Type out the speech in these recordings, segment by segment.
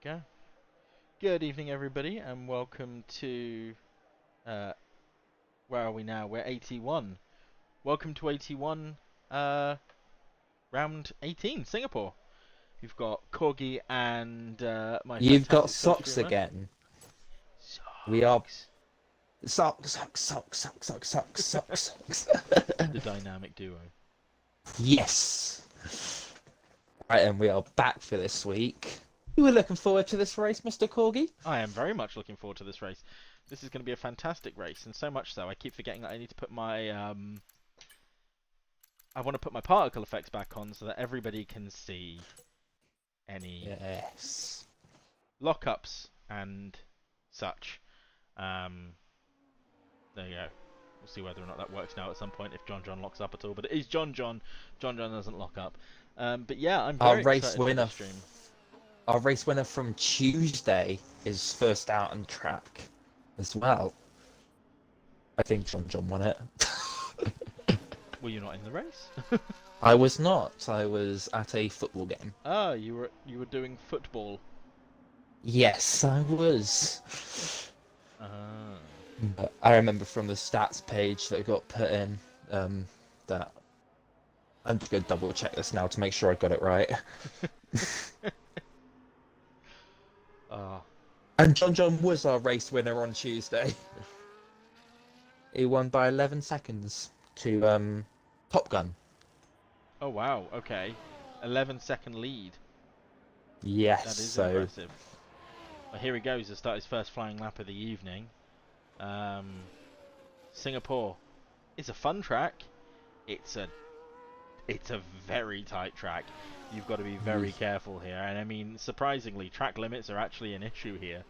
Go. Good evening, everybody, and welcome to. Where are we now? We're 81. Welcome to 81, round 18, Singapore. We've got Corgi and my You've got fantastic socks co-streamer. again. We are Socks. socks. The dynamic duo. Yes. Right, and we are back for this week. You were looking forward to this race, Mr. Corgi? I am very much looking forward to this race. This is going to be a fantastic race, and so much so I keep forgetting that I need to put my I want to put my particle effects back on so that everybody can see any Yes. lockups and such. There you go. We'll see whether or not that works now at some point if JohnJohn locks up at all. But it is JohnJohn. JohnJohn doesn't lock up. But yeah, I'm Our very race excited for winner. this stream. Our race winner from Tuesday is first out on track as well. I think John won it. Were you not in the race? I was not. I was at a football game. Ah, you were doing football. Yes, I was. Ah. But I remember from the stats page that got put in that I'm just going to double check this now to make sure I got it right. Ah. And JohnJohn was our race winner on Tuesday. He won by 11 seconds to Top Gun. Oh wow. Okay. 11-second lead. Yes, That is so impressive. Well, here he goes to start his first flying lap of the evening. Singapore is a fun track. It's a very tight track. You've got to be very careful here. And I mean, surprisingly, track limits are actually an issue here.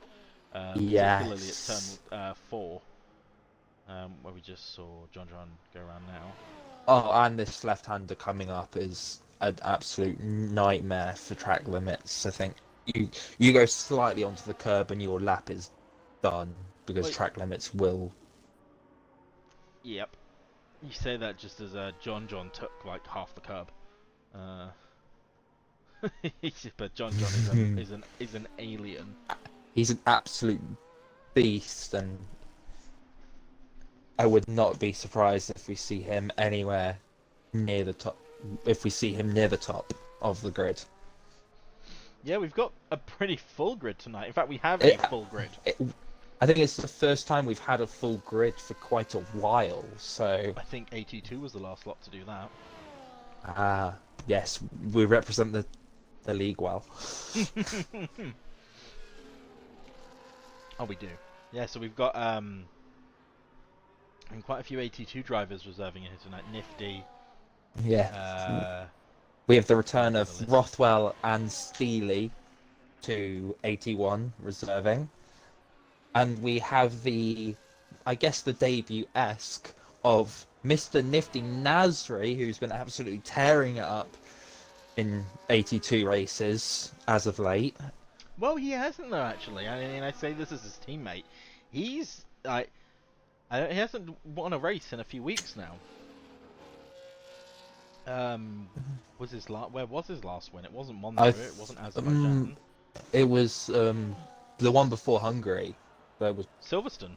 Particularly at turn 4. Where we just saw JohnJohn go around now. oh, and this left-hander coming up is an absolute nightmare for track limits. I think you go slightly onto the curb and your lap is done because Wait. track limits will. Yep. You say that just as JohnJohn took like half the curb. But JohnJohn is an alien. He's an absolute beast, and I would not be surprised if we see him anywhere near the top. If we see him near the top of the grid. Yeah, we've got a pretty full grid tonight. In fact, we have a full grid. I think it's the first time we've had a full grid for quite a while. So I think 82 was the last lot to do that. yes, we represent the league well. Oh, we do. Yeah, so we've got and quite a few 82 drivers reserving here tonight. Nifty. Yeah. We have the return of Rxthwell and Steely to 81 reserving. And we have I guess the debut-esque of Mr. Nifty Nasri, who's been absolutely tearing it up in 82 races as of late. Well, he hasn't though. Actually, I mean, I say this as his teammate. He's he hasn't won a race in a few weeks now. Where was his last win? It wasn't Monza. It wasn't Azerbaijan. It was the one before Hungary. That was Silverstone.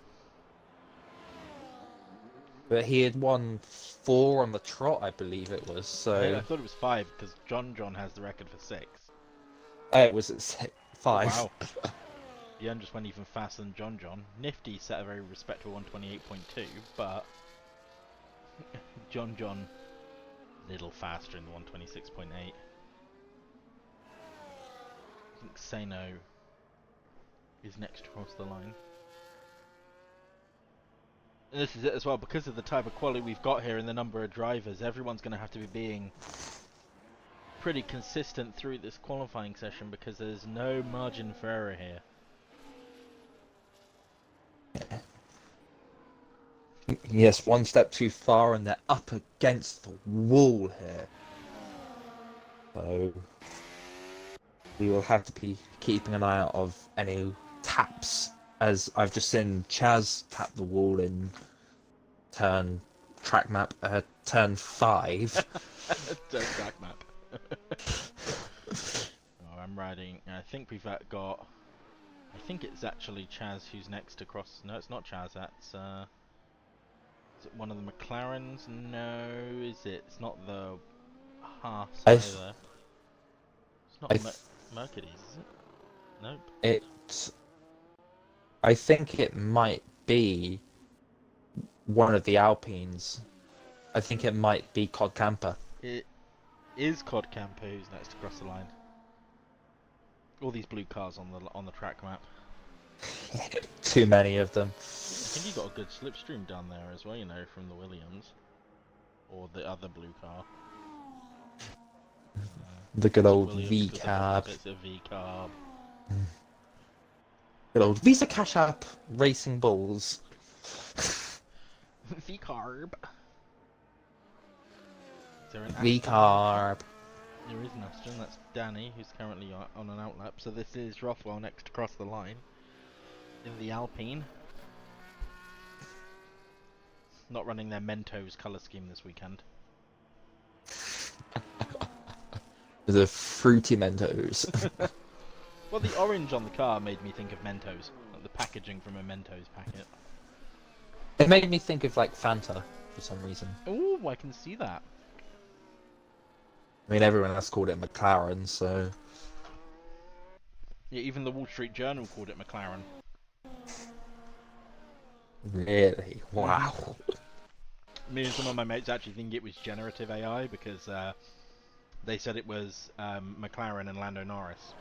But he had won 4 on the trot, I believe it was. So I thought it was 5 because JohnJohn has the record for 6. It was at 5. Oh, wow. Björn just went even faster than JohnJohn. Nifty set a very respectable 128.2, but JohnJohn a little faster in the 126.8. I think Sano is next across the line. And this is it as well, because of the type of quality we've got here and the number of drivers, everyone's going to have to be being pretty consistent through this qualifying session because there's no margin for error here. Yes, one step too far and they're up against the wall here. So we will have to be keeping an eye out of any taps, as I've just seen Chaz tap the wall in turn 5. Turn track map. I'm riding. I think we've got. I think it's actually Chaz who's next to cross. No, it's not Chaz. That's. Is it one of the McLarens? No, is it? It's not the Haas I, either. It's not I, Mercedes, is it? Nope. I think it might be one of the Alpines. I think it might be Cod Camper. It is Cod Camper who's next to cross the line. All these blue cars on the track map. Too many of them. I think you got a good slipstream down there as well, you know, from the Williams. Or the other blue car. The good old Williams, V-carb. It's a V-carb. Good old Visa Cash App Racing Bulls. V-carb. V-carb. There is an Aston, that's Danny, who's currently on an outlap. So this is Rxthwell next across the line. In the Alpine. Not running their Mentos colour scheme this weekend. The fruity Mentos. Well, the orange on the car made me think of Mentos. Like the packaging from a Mentos packet. It made me think of, like, Fanta, for some reason. Oh, I can see that. I mean, everyone else called it McLaren, so... Yeah, even the Wall Street Journal called it McLaren. Really? Wow. Me and some of my mates actually think it was generative AI because they said it was McLaren and Lando Norris.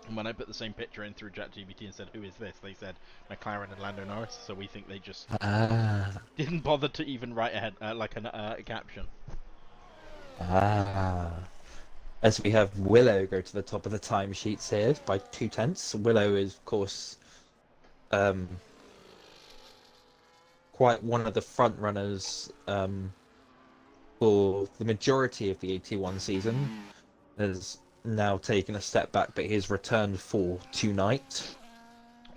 And when I put the same picture in through ChatGPT and said, "Who is this?" they said McLaren and Lando Norris. So we think they just didn't bother to even write a caption. As we have Willow go to the top of the timesheets here by 2/10. Willow is, of course, quite one of the front runners for the majority of the AT1 season. Has now taken a step back, but he's returned for tonight.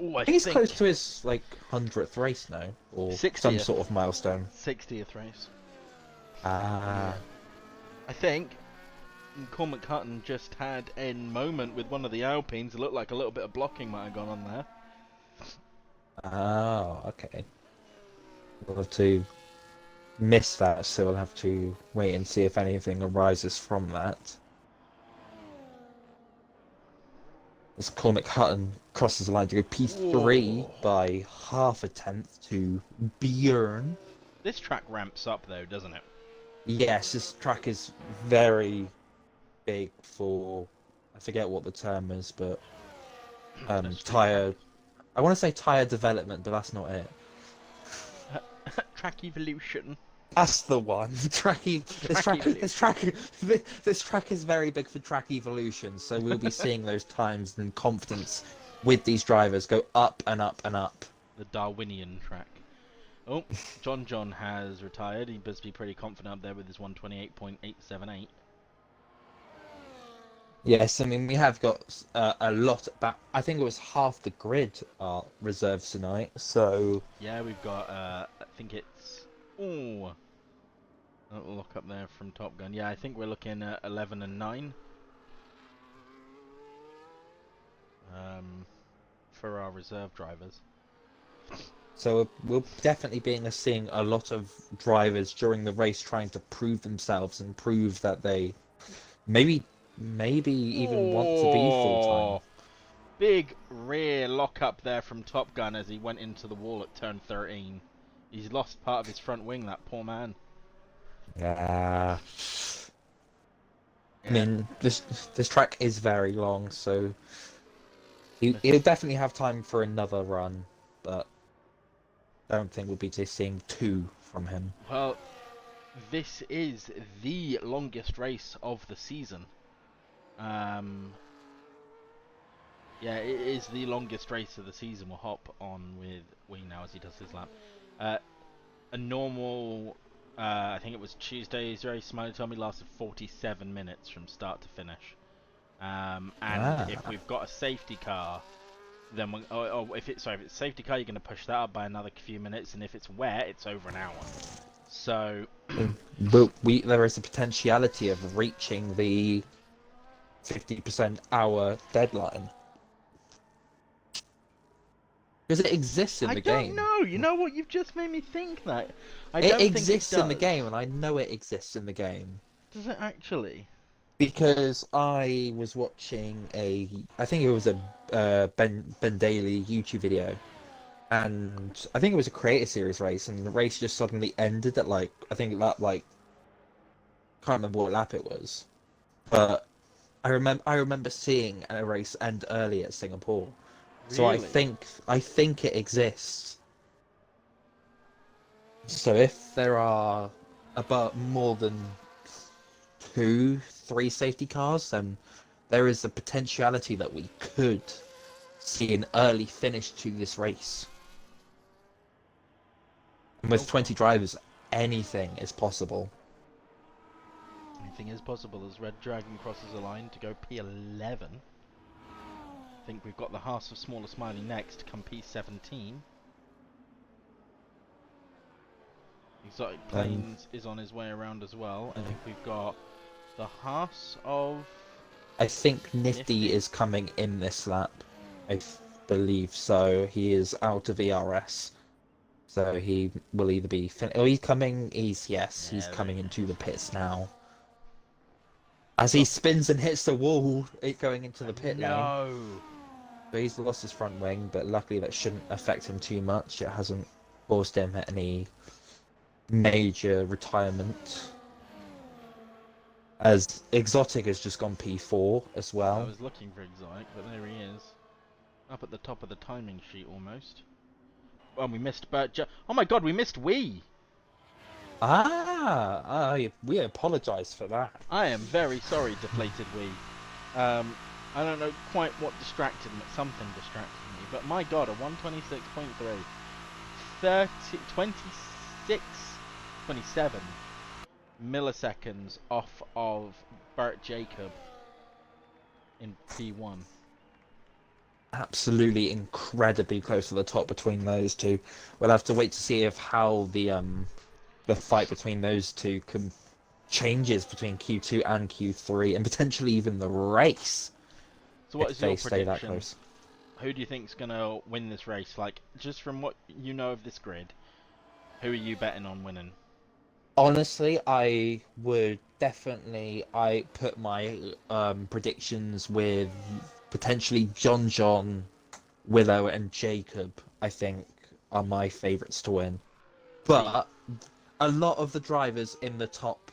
Ooh, I think he's close to his 100th race now, or 60th. some sort of milestone. 60th race. Ah. I think CormacHutton just had a moment with one of the Alpines. It looked like a little bit of blocking might have gone on there. Oh, okay. We'll have to miss that, so we'll have to wait and see if anything arises from that. As CormacHutton crosses the line to go P3 by half a tenth to Björn. This track ramps up though, doesn't it? Yes, this track is very big for, I forget what the term is, but tyre. I want to say tyre development, but that's not it. Track evolution. That's the one. This track is very big for track evolution, so we'll be seeing those times and confidence with these drivers go up and up and up. The Darwinian track. Oh, JohnJohn has retired. He must be pretty confident up there with his 128.878. Yes, I mean, we have got a lot back. I think it was half the grid are reserved tonight, so... Yeah, we've got, I think it's... Oh, a look up there from Top Gun. Yeah, I think we're looking at 11 and 9. For our reserve drivers. So we'll definitely be seeing a lot of drivers during the race trying to prove themselves and prove that they maybe even want to be full-time. Big rear lock up there from Top Gun as he went into the wall at turn 13. He's lost part of his front wing, that poor man. Yeah. I mean, this track is very long, so he'll definitely have time for another run, but I don't think we'll be seeing two from him. Well, this is the longest race of the season. Yeah, it is the longest race of the season. We'll hop on with Wee now as he does his lap. A normal, I think it was Tuesday's race, Smiley told me, lasted 47 minutes from start to finish. And if we've got a safety car, then if it's safety car, you're going to push that up by another few minutes, and if it's wet, it's over an hour. So, but there is a potentiality of reaching the 50% hour deadline. Because it exists in I the don't game. know. You know what? You've just made me think that. I It don't think it exists in the does. game, and I know it exists in the game. Does it actually? Because I was watching I think it was a Ben Daly YouTube video, and I think it was a Creator Series race, and the race just suddenly ended at like, I think lap like, can't remember what lap it was, but I remember seeing a race end early at Singapore, so Really? I think it exists. So if there are about more than two, three safety cars, then there is the potentiality that we could see an early finish to this race. And with Okay. 20 drivers, anything is possible. Anything is possible as RedDragan crosses the line to go P11. I think we've got the Haas of SmallerSmiley next to come P17. Exotic Planes is on his way around as well. I think we've got the Haas of... I think Nifty is coming in this lap. I believe so. He is out of ERS. So he will either be... he's coming... He's coming into the pits now. As he spins and hits the wall, going into the pit lane. So he's lost his front wing, but luckily that shouldn't affect him too much. It hasn't caused him any major retirement. As Exotic has just gone P4 as well. I was looking for Exotic, but there he is. Up at the top of the timing sheet almost. Oh, we missed oh my god, we missed Wee! We apologise for that. I am very sorry, DeflatedWee. I don't know quite what distracted me. Something distracted me. But my god, a 126.3. 27 milliseconds off of BRT Jacob in P1. Absolutely incredibly close to the top between those two. We'll have to wait to see if how the fight between those two changes between Q2 and Q3, and potentially even the race. So what is your prediction? Stay that close. Who do you think's gonna win this race? Like, just from what you know of this grid, who are you betting on winning? Honestly, I would definitely put my predictions with potentially JohnJohn, Willow, and Jacob. I think are my favourites to win. But a lot of the drivers in the top,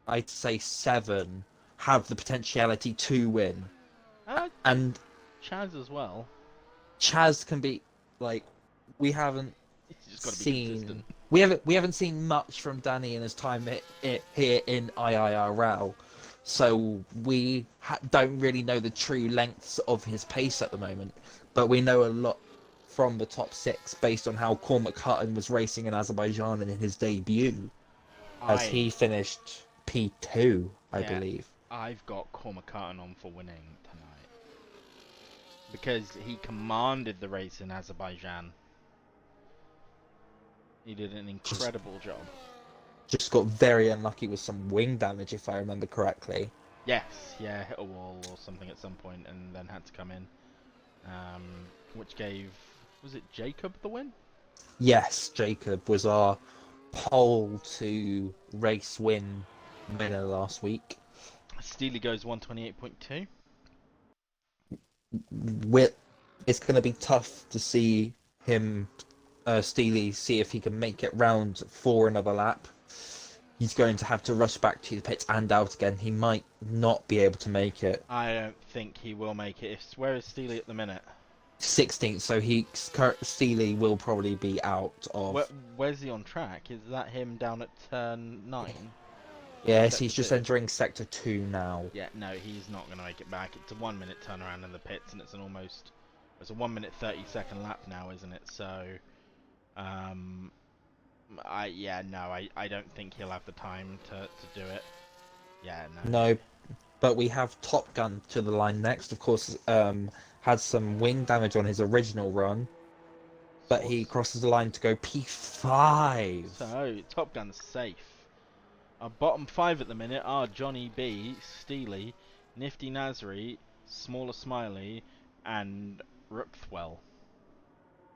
I'd say 7, have the potentiality to win. And Chaz as well. Chaz can be like, we haven't seen. We haven't seen much from Danny in his time here in IIRL, so we don't really know the true lengths of his pace at the moment. But we know a lot from the top 6 based on how CormacHutton was racing in Azerbaijan in his debut, as he finished P2, I believe. I've got CormacHutton on for winning tonight because he commanded the race in Azerbaijan. He did an incredible job. Just got very unlucky with some wing damage, if I remember correctly. Yes, yeah, hit a wall or something at some point and then had to come in. Which gave, was it Jacob the win? Yes, Jacob was our pole to race winner last week. Steely goes 128.2. It's going to be tough to see him, Steely, see if he can make it round for another lap. He's going to have to rush back to the pits and out again. He might not be able to make it. I don't think he will make it. Where is Steely at the minute? 16th, so Steely will probably be out of... Where's he on track? Is that him down at turn 9? Yes, he's just entering sector 2 now. Yeah, no, he's not going to make it back. It's a 1 minute turnaround in the pits, and it's a 1 minute 30-second lap now, isn't it? So, I don't think he'll have the time to do it. Yeah, no. No, but we have TOPGun to the line next. Of course, had some wing damage on his original run, but he crosses the line to go P5. So, TOPGun's safe. Our bottom 5 at the minute are Johnny B, Steely, Nifty Nasri, SmallerSmiley, and Rxthwell.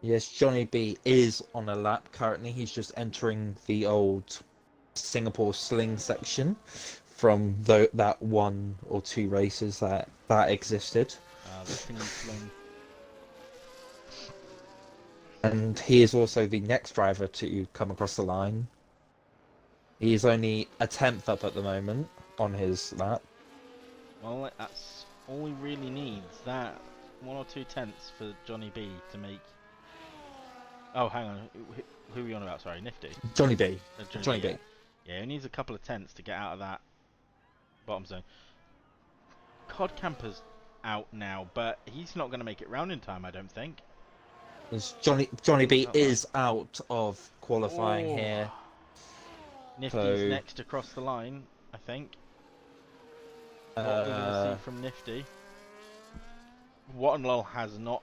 Yes, Johnny B is on a lap currently. He's just entering the old Singapore sling section from that 1 or 2 races that existed. The thingy sling. And he is also the next driver to come across the line. He is only a 10th up at the moment on his lap. Well, that's all he really needs. That 1 or 2 tenths for Johnny B to make. Oh, hang on. Who are we on about? Sorry, Nifty. Johnny B. Johnny B. Yeah, he needs a couple of tenths to get out of that bottom zone. Cod Camper's out now, but he's not going to make it round in time, I don't think. Johnny B is out of qualifying here. Nifty's next across the line, I think. What we're going to see from Nifty. Wattenlull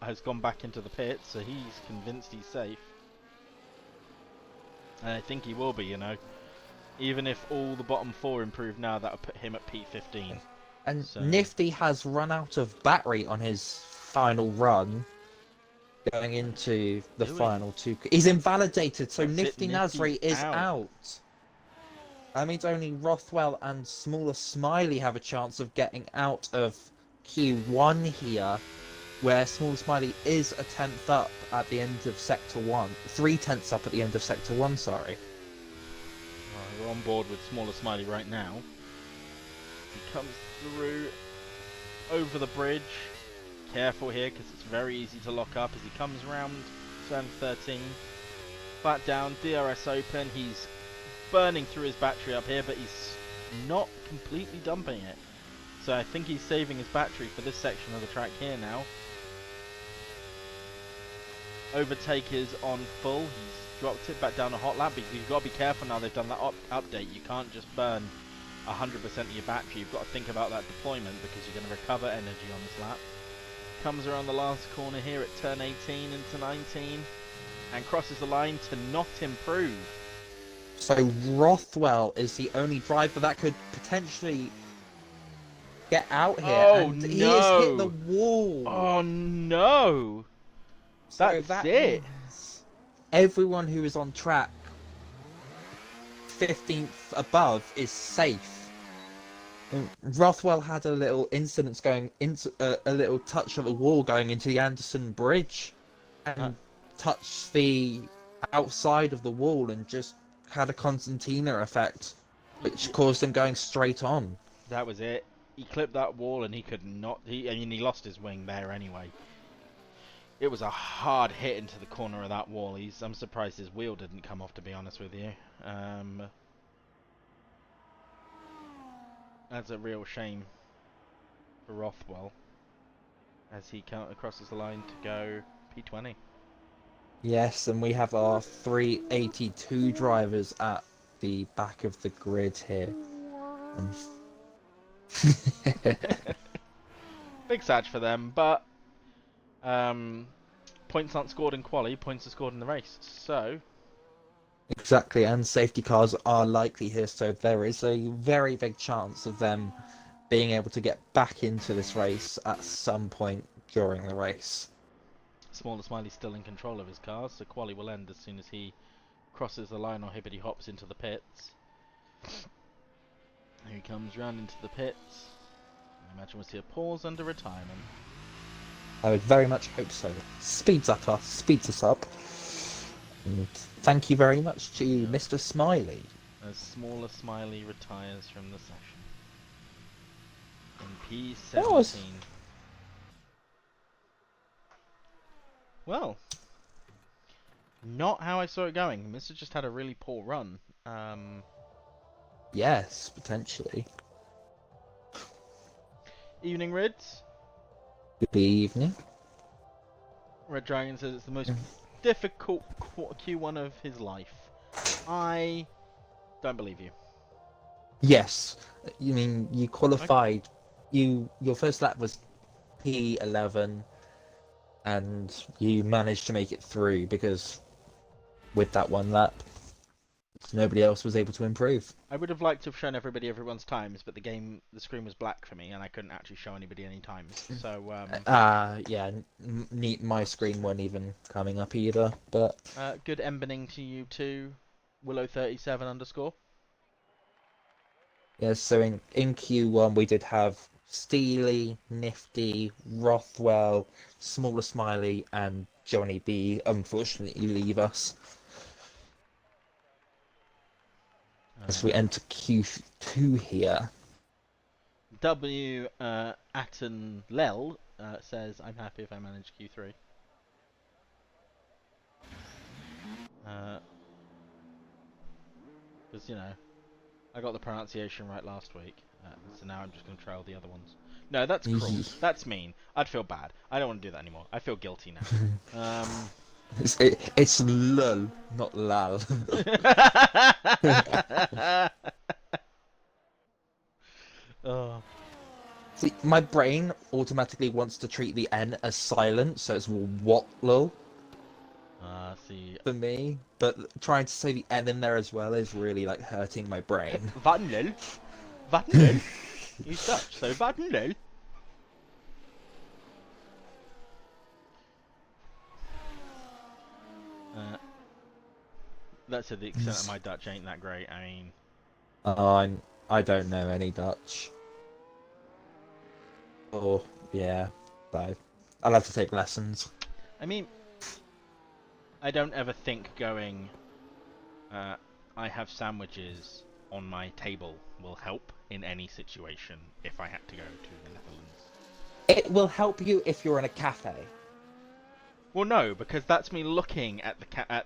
has gone back into the pit, so he's convinced he's safe. And I think he will be, you know. Even if all the bottom 4 improve now, that'll put him at P15. And so. Nifty has run out of battery on his final run, going into the final 2. He's invalidated, so Nifty Nasri is out. That means only Rxthwell and SmallerSmiley have a chance of getting out of Q1 here, where SmallerSmiley is a 10th up at the end of Sector 1. 3 tenths up at the end of Sector 1, sorry. We're on board with SmallerSmiley right now. He comes through over the bridge. Careful here, because it's very easy to lock up as he comes around turn 13. Flat down, DRS open. He's burning through his battery up here, but he's not completely dumping it. So I think he's saving his battery for this section of the track here now. Overtake is on full. He's dropped it back down a hot lap, because you've got to be careful now they've done that update. You can't just burn 100% of your battery. You've got to think about that deployment, because you're going to recover energy on this lap. Comes around the last corner here at turn 18 into 19 and crosses the line to not improve. So Rxthwell is the only driver that could potentially get out here. Oh, and no. He has hit the wall. Oh no! So That's it. Everyone who is on track 15th above is safe. Rxthwell had a little incident going into a little touch of the wall going into the Anderson Bridge and touched the outside of the wall and just had a concertina effect, which caused him going straight on. That was it. He clipped that wall and he could not. I mean, he lost his wing there anyway. It was a hard hit into the corner of that wall. I'm surprised his wheel didn't come off, to be honest with you. That's a real shame for Rxthwell as he crosses the line to go P20. Yes, and we have our 382 drivers at the back of the grid here. Big satch for them, but points aren't scored in quali, points are scored in the race. So exactly, and safety cars are likely here, so there is a very big chance of them being able to get back into this race at some point during the race. SmallerSmiley's still in control of his cars, so quali will end as soon as he crosses the line or hippity hops into the pits. Here he comes round into the pits. I imagine we'll see a pause under retirement. I would very much hope so. Speeds us up. And thank you very much to Mr. Smiley. As SmallerSmiley retires from the session. In P17. Well, not how I saw it going. Mr. just had a really poor run. Yes, potentially. Evening, Rids. Good evening. RedDragan says it's the most difficult Q1 of his life. I don't believe you. Yes, you mean you qualified. Okay. Your first lap was P11. And you managed to make it through because with that one lap. Nobody else was able to improve. I would have liked to have shown everybody everyone's times, but the screen was black for me, and I couldn't actually show anybody any times. So, Yeah, my screen weren't even coming up either, but... good embedding to you too, Willow37 underscore. Yeah, so in Q1 we did have Steely, Nifty, Rxthwell, SmallerSmiley, and Johnny B unfortunately leave us. As we enter Q2 here. Atten Lel says, I'm happy if I manage Q3. Because, you know, I got the pronunciation right last week, so now I'm just going to trail the other ones. No, that's cruel. That's mean. I'd feel bad. I don't want to do that anymore. I feel guilty now. It's lul, not lal. Oh. See, my brain automatically wants to treat the N as silent, so it's what lul. See. For me, but trying to say the N in there as well is really like hurting my brain. Vatnel? Vatnel? You Dutch, so Vatnel? That's to the extent that my Dutch ain't that great. I mean, I don't know any Dutch. Oh yeah, so I'll have to take lessons. I mean, I don't ever think going. I have sandwiches on my table will help in any situation if I had to go to the Netherlands. It will help you if you're in a cafe. Well, no, because that's me looking at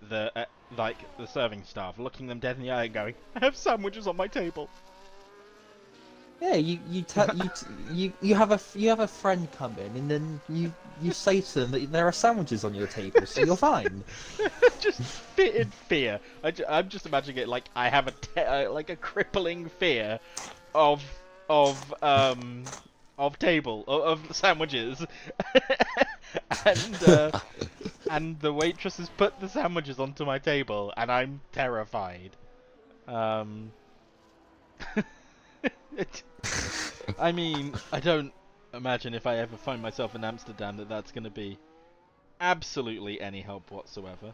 the the serving staff, looking them dead in the eye and going, "I have sandwiches on my table." Yeah, you have a friend come in, and then you say to them that there are sandwiches on your table, so you're fine. Just fitted fear. I'm just imagining it like I have a crippling fear of sandwiches, and the waitress has put the sandwiches onto my table, and I'm terrified. I mean, I don't imagine if I ever find myself in Amsterdam that that's going to be absolutely any help whatsoever.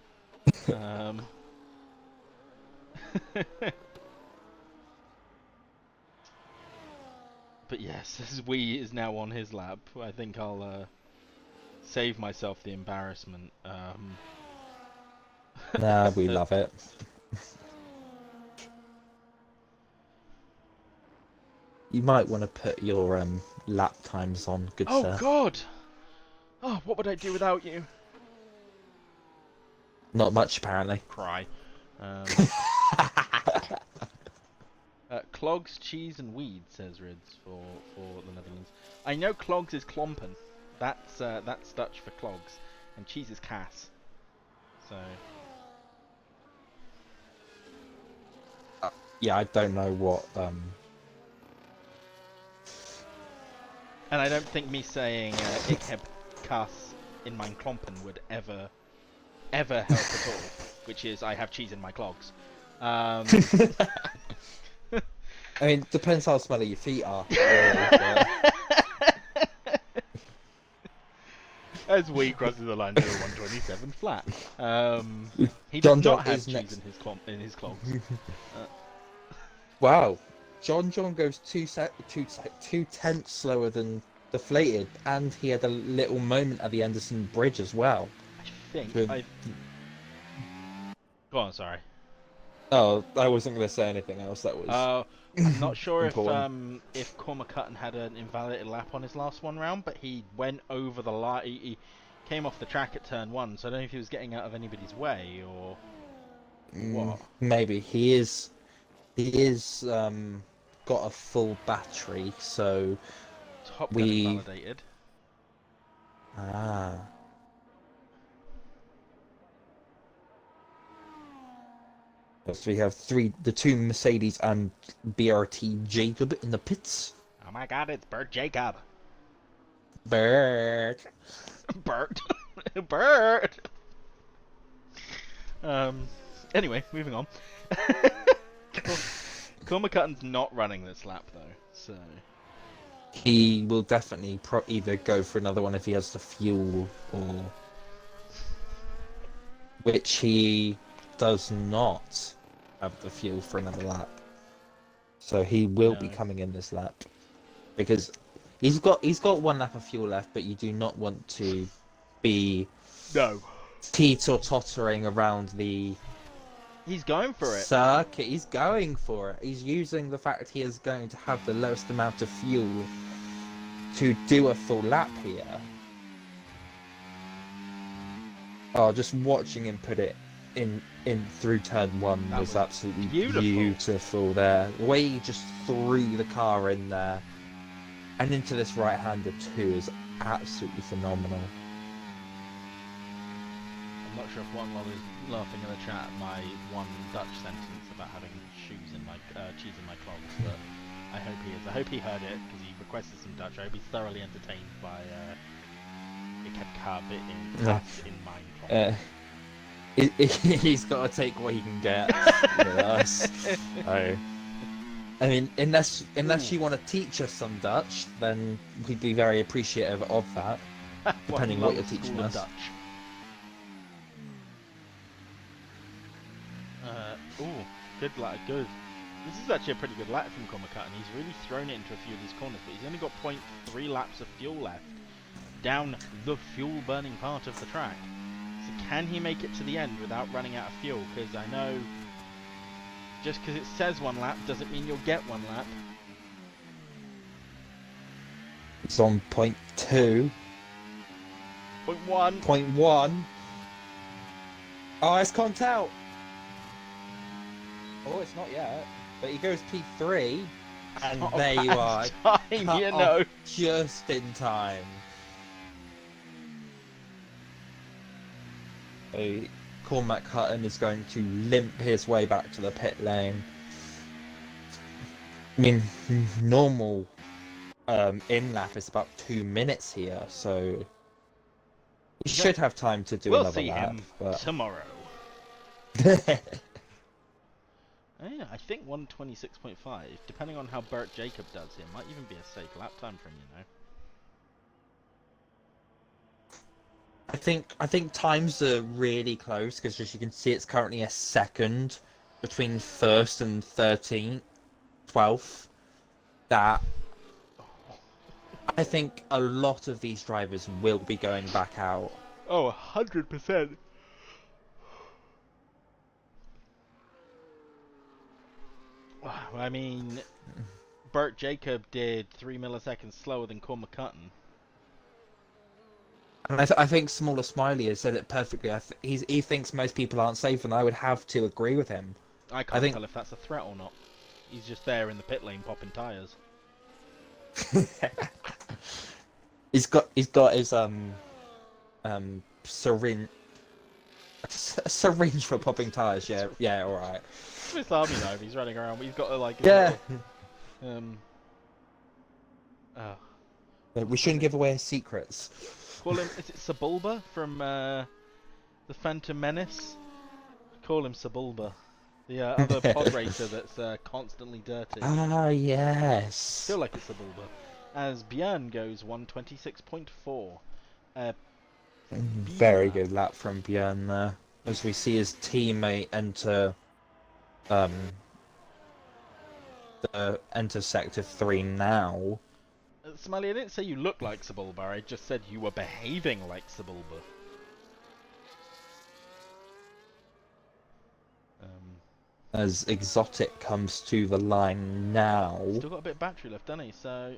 But yes, as Wee is now on his lap, I think I'll save myself the embarrassment. Nah, we love it. You might want to put your lap times on, good sir. Oh God! Oh, what would I do without you? Not much, apparently. Cry. Clogs, cheese, and weed, says Rids for the Netherlands. I know clogs is klompen. That's Dutch for clogs, and cheese is kaas. So. Yeah, I don't know what. And I don't think me saying ik heb kaas in mijn klompen would ever help at all. Which is, I have cheese in my clogs. I mean, depends how smelly your feet are. Really, As Wee crosses the line to the 127 flat. He does not have cheese in his clogs. Wow. JohnJohn goes two tenths slower than Deflated, and he had a little moment at the Anderson Bridge as well. I think Go on, sorry. Oh, I wasn't going to say anything else. That was. I'm not sure if CormacHutton had an invalidated lap on his last one round, but he went over the line. He came off the track at turn 1, so I don't know if he was getting out of anybody's way or what. Maybe he is. Got a full battery, so TOPGun invalidated. So we have the two Mercedes and BRT Jacob in the pits. Oh my God, it's Bert Jacob. Bert. Bert. Bert. Anyway, moving on. CormacHutton's not running this lap though, so He will definitely either go for another one if he has the fuel, or which he does not have the fuel for another lap. So he will be coming in this lap because he's got one lap of fuel left, but you do not want to be teeter-tottering around the he's going for it. Circuit. He's going for it. He's using the fact he is going to have the lowest amount of fuel to do a full lap here. Oh, just watching him put it in through turn one was absolutely beautiful there. The way he just threw the car in there and into this right-hander too is absolutely phenomenal. I'm not sure if one lot is laughing in the chat at my one Dutch sentence about having cheese in my clogs, but I hope he is. I hope he heard it because he requested some Dutch. I hope he's thoroughly entertained by Ik heb kabit in mijn He's got to take what he can get with us. So, I mean, unless you want to teach us some Dutch, then we'd be very appreciative of that, depending what you're teaching us. Dutch. Good lap, good. This is actually a pretty good lap from CormacHutton. He's really thrown it into a few of these corners, but he's only got 0.3 laps of fuel left down the fuel-burning part of the track. So can he make it to the end without running out of fuel? Because I know just because it says one lap doesn't mean you'll get one lap. It's on 0.2. 0.1. 0.1. Oh, it's conked out. Oh, it's not yet. But he goes P3, and there you are. Time, you know. Just in time. So, CormacHutton is going to limp his way back to the pit lane. I mean, normal in-lap is about 2 minutes here, so he should have time to do another lap. We'll see him tomorrow. Yeah, I think 126.5, depending on how BRT Jacob does here, might even be a safe lap time for him, you know. I think times are really close because, as you can see, it's currently a second between first and 13th, 12th. That I think a lot of these drivers will be going back out. Oh, 100%. I mean, BRT Jacob did 3 milliseconds slower than CormacHutton. And I think SmallerSmiley has said it perfectly. He thinks most people aren't safe, and I would have to agree with him. I can't tell if that's a threat or not. He's just there in the pit lane popping tyres. He's got his syringe for popping tyres. Yeah, all right. Swiss Army knife. He's running around. He's got like we shouldn't give away his secrets. Call him. Is it Sebulba from the Phantom Menace? Call him Sebulba. The other pod racer that's constantly dirty. Ah, yes. Feel like it's Sebulba. As Björn goes 126.4. Very good lap from Björn there. As we see his teammate enter enter sector 3 now. Smiley, I didn't say you look like Sebulba, I just said you were behaving like Sebulba. As Exotic comes to the line now. Still got a bit of battery left, doesn't he? So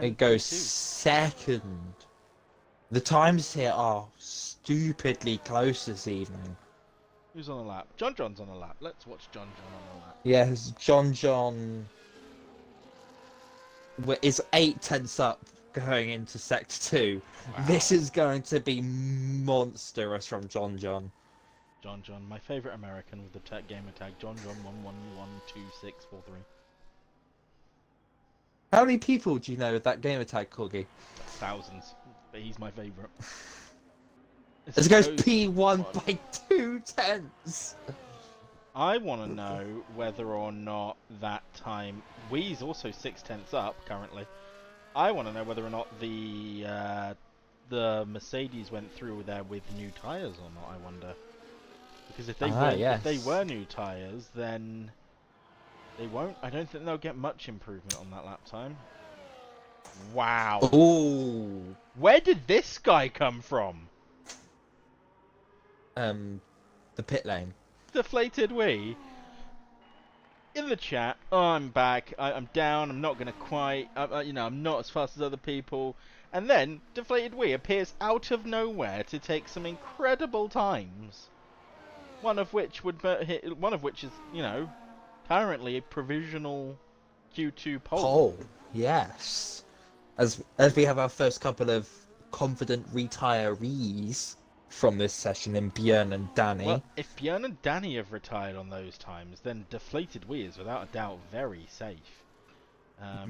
it goes second. The times here are stupidly close this evening. Who's on the lap? JohnJohn's on the lap. Let's watch JohnJohn on the lap. Yes, JohnJohn is 8 tenths up going into sector 2. Wow. This is going to be monstrous from JohnJohn. JohnJohn, my favourite American with the tech gamer tag, JohnJohn111263. How many people do you know with that gamer tag, Corgi? Thousands, but he's my favourite. As it goes P1 by 2/10. I want to know whether or not that time... Wee's also 6/10 up, currently. I want to know whether or not the Mercedes went through there with new tyres or not, I wonder. Because if they were new tyres, then they won't... I don't think they'll get much improvement on that lap time. Wow. Ooh. Where did this guy come from? The pit lane. DeflatedWee. In the chat, oh, I'm back, I'm down, I'm not going to quite, you know, I'm not as fast as other people. And then DeflatedWee appears out of nowhere to take some incredible times. One of which is, you know, currently a provisional Q2 pole. Yes. As we have our first couple of confident retirees from this session in Björn and Danny. Well, if Björn and Danny have retired on those times, then DeflatedWee is without a doubt very safe.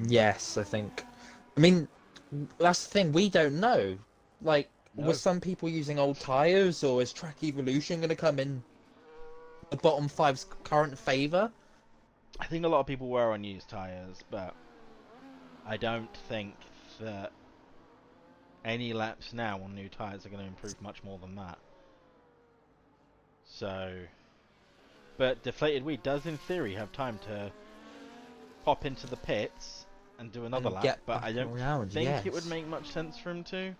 Yes, I think. I mean, that's the thing, we don't know. Like, No. were some people using old tyres, or is Track Evolution going to come in the bottom five's current favour? I think a lot of people were on used tyres, but I don't think that any laps now on new tyres are going to improve much more than that. So, but DeflatedWee does in theory have time to pop into the pits and do another lap, but I don't think it would make much sense for him to.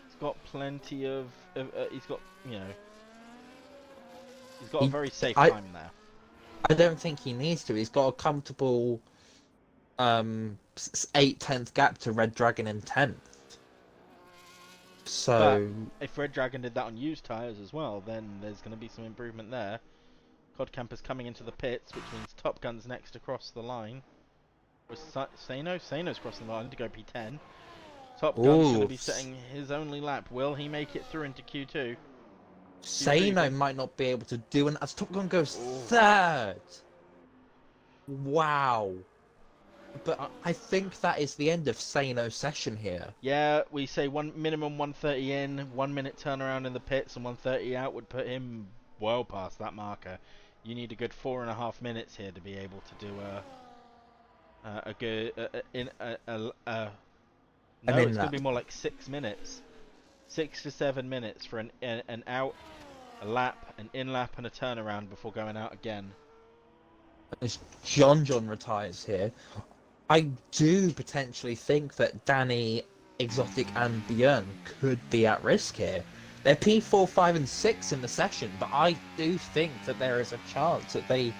He's got plenty of, he's got, you know, he's got a very safe time there. I don't think he needs to. He's got a comfortable 8/10 gap to RedDragan in 10th. So but if RedDragan did that on used tyres as well, then there's going to be some improvement there. Codcamper's coming into the pits, which means TopGun's next across the line. Was Sano's crossing the line to go P10. TopGun's going to be setting his only lap. Will he make it through into Q2? Sano might not be able to do it as TopGun goes third. Wow. But I think that is the end of Sano's session here. Yeah, we say minimum 130 in, 1 minute turnaround in the pits and 130 out would put him well past that marker. You need a good 4.5 minutes here to be able to do a good no, it's gonna be more like 6 minutes, 6 to 7 minutes for an out, a lap, an in lap, and a turnaround before going out again. As JohnJohn retires here, I do potentially think that Danny, Exotic, and Björn could be at risk here. They're P4, 5, and 6 in the session, but I do think that there is a chance that they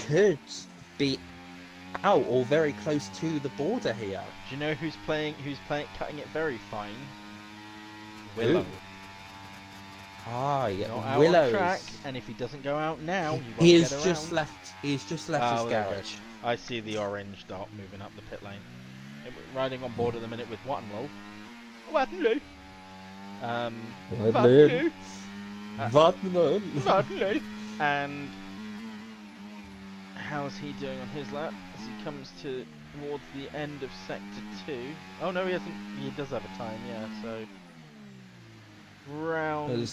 could be out or very close to the border here. Do you know who's cutting it very fine? Willow. Ooh. Ah, yeah, not out Willow's on track, and if he doesn't go out now, he's just left his garage. I see the orange dot moving up the pit lane. Riding on board at the minute with Wattenlow. Wattenlow. Wattenlow. And how's he doing on his lap as he comes towards the end of sector 2? Oh no, he hasn't. He does have a time, yeah. So round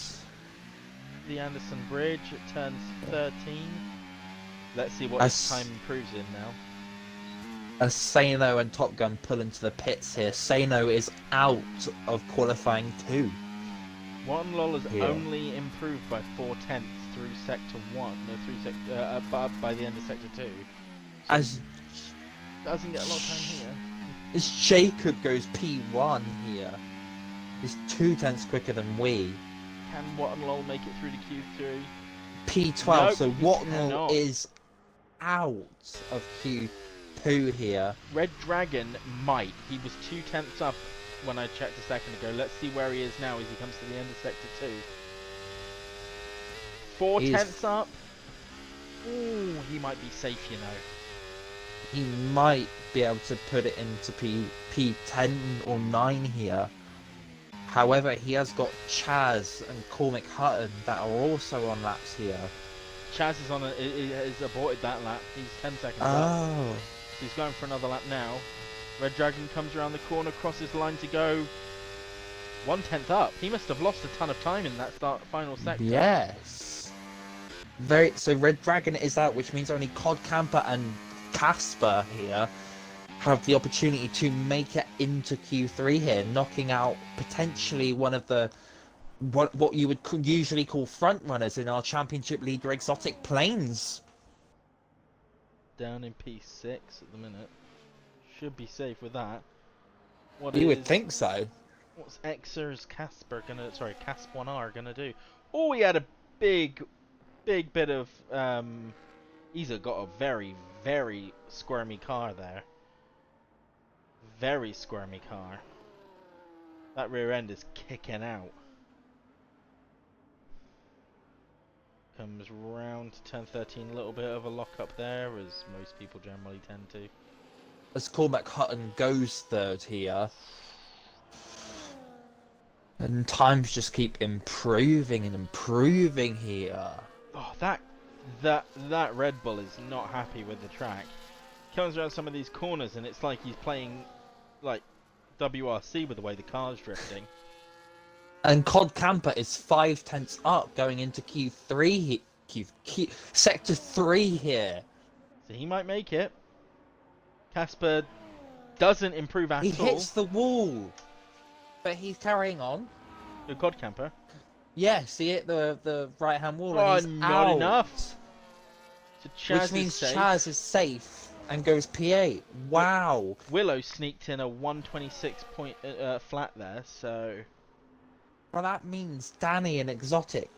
the Anderson Bridge, it turns 13. Let's see what his time improves in now. As Sano and TopGun pull into the pits here, Sano is out of qualifying 2. Wattenlow has only improved by 4/10 through sector 1, by the end of sector 2. So as doesn't get a lot of time here. As Jacob goes P1 here, he's 2/10 quicker than we. Can Wattenlow make it through to Q3? P12, nope, so Wattenlow is out of Q2 here. RedDragan might. He was 2/10 up when I checked a second ago. Let's see where he is now as he comes to the end of sector 2. 4/10 up. Ooh, he might be safe, you know. He might be able to put it into P10 or 9 here. However, he has got Chaz and CormacHutton that are also on laps here. Chaz is has aborted that lap. He's 10 seconds up. He's going for another lap now. RedDragan comes around the corner, crosses the line to go. 1/10 up. He must have lost a ton of time in that final sector. Yes. So RedDragan is out, which means only Cod Camper and Casper here have the opportunity to make it into Q3 here, knocking out potentially one of the what you would usually call front runners in our Championship Leader exotic planes. Down in P6 at the minute. Should be safe with that. You would think so. What's Xer's Casper gonna? Sorry, Casp1R gonna do? Oh, he had a big bit of. He's got a very squirmy car there. Very squirmy car. That rear end is kicking out. Comes round to turn 13, a little bit of a lock up there, as most people generally tend to. As CormacHutton goes third here. And times just keep improving and improving here. Oh, that Red Bull is not happy with the track. Comes around some of these corners and it's like he's playing like WRC with the way the car's drifting. And Cod Camper is 5/10 up going into Q3, Sector 3 here. So he might make it. Casper doesn't improve at all. He hits the wall, but he's carrying on. The Cod Camper. Yes, he hit the right-hand wall Oh, and he's not out. enough. So Chaz Which means safe. Chaz is safe and goes P8. Wow. Willow sneaked in a 126 point flat there, so... Well, that means Danny and Exotic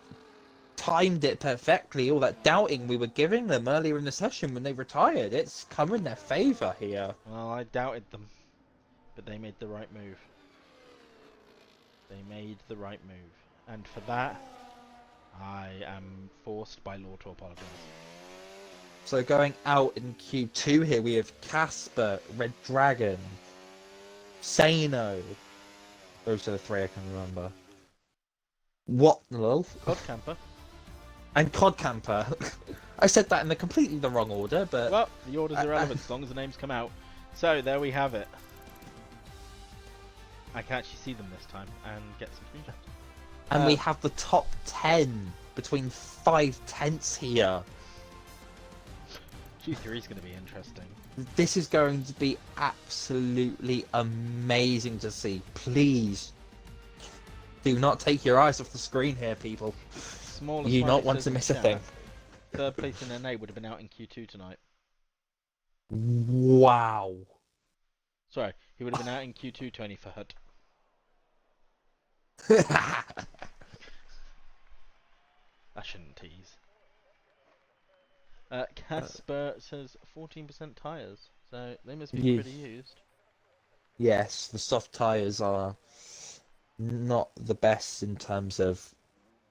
timed it perfectly. All that doubting we were giving them earlier in the session when they retired, it's come in their favour here. Well, I doubted them, but they made the right move. They made the right move. And for that, I am forced by law to apologise. So going out in Q2 here, we have Casper, RedDragan, Sano. Those are the three I can remember. What, lol? Cod Camper. And Cod Camper. I said that in the completely the wrong order, but... Well, the order's irrelevant as long as the names come out. So, there we have it. I can actually see them this time and get some screenshots. And we have the top 10 between 5/10 here. Q3 is going to be interesting. This is going to be absolutely amazing to see. Please do not take your eyes off the screen here, people. You do not want to miss a thing. Third place in NA would have been out in Q2 tonight. Wow. Sorry, he would have been out in Q2, Tony, for Hut. I shouldn't tease. Casper says 14% tyres, so they must be pretty used. Yes, the soft tyres are not the best in terms of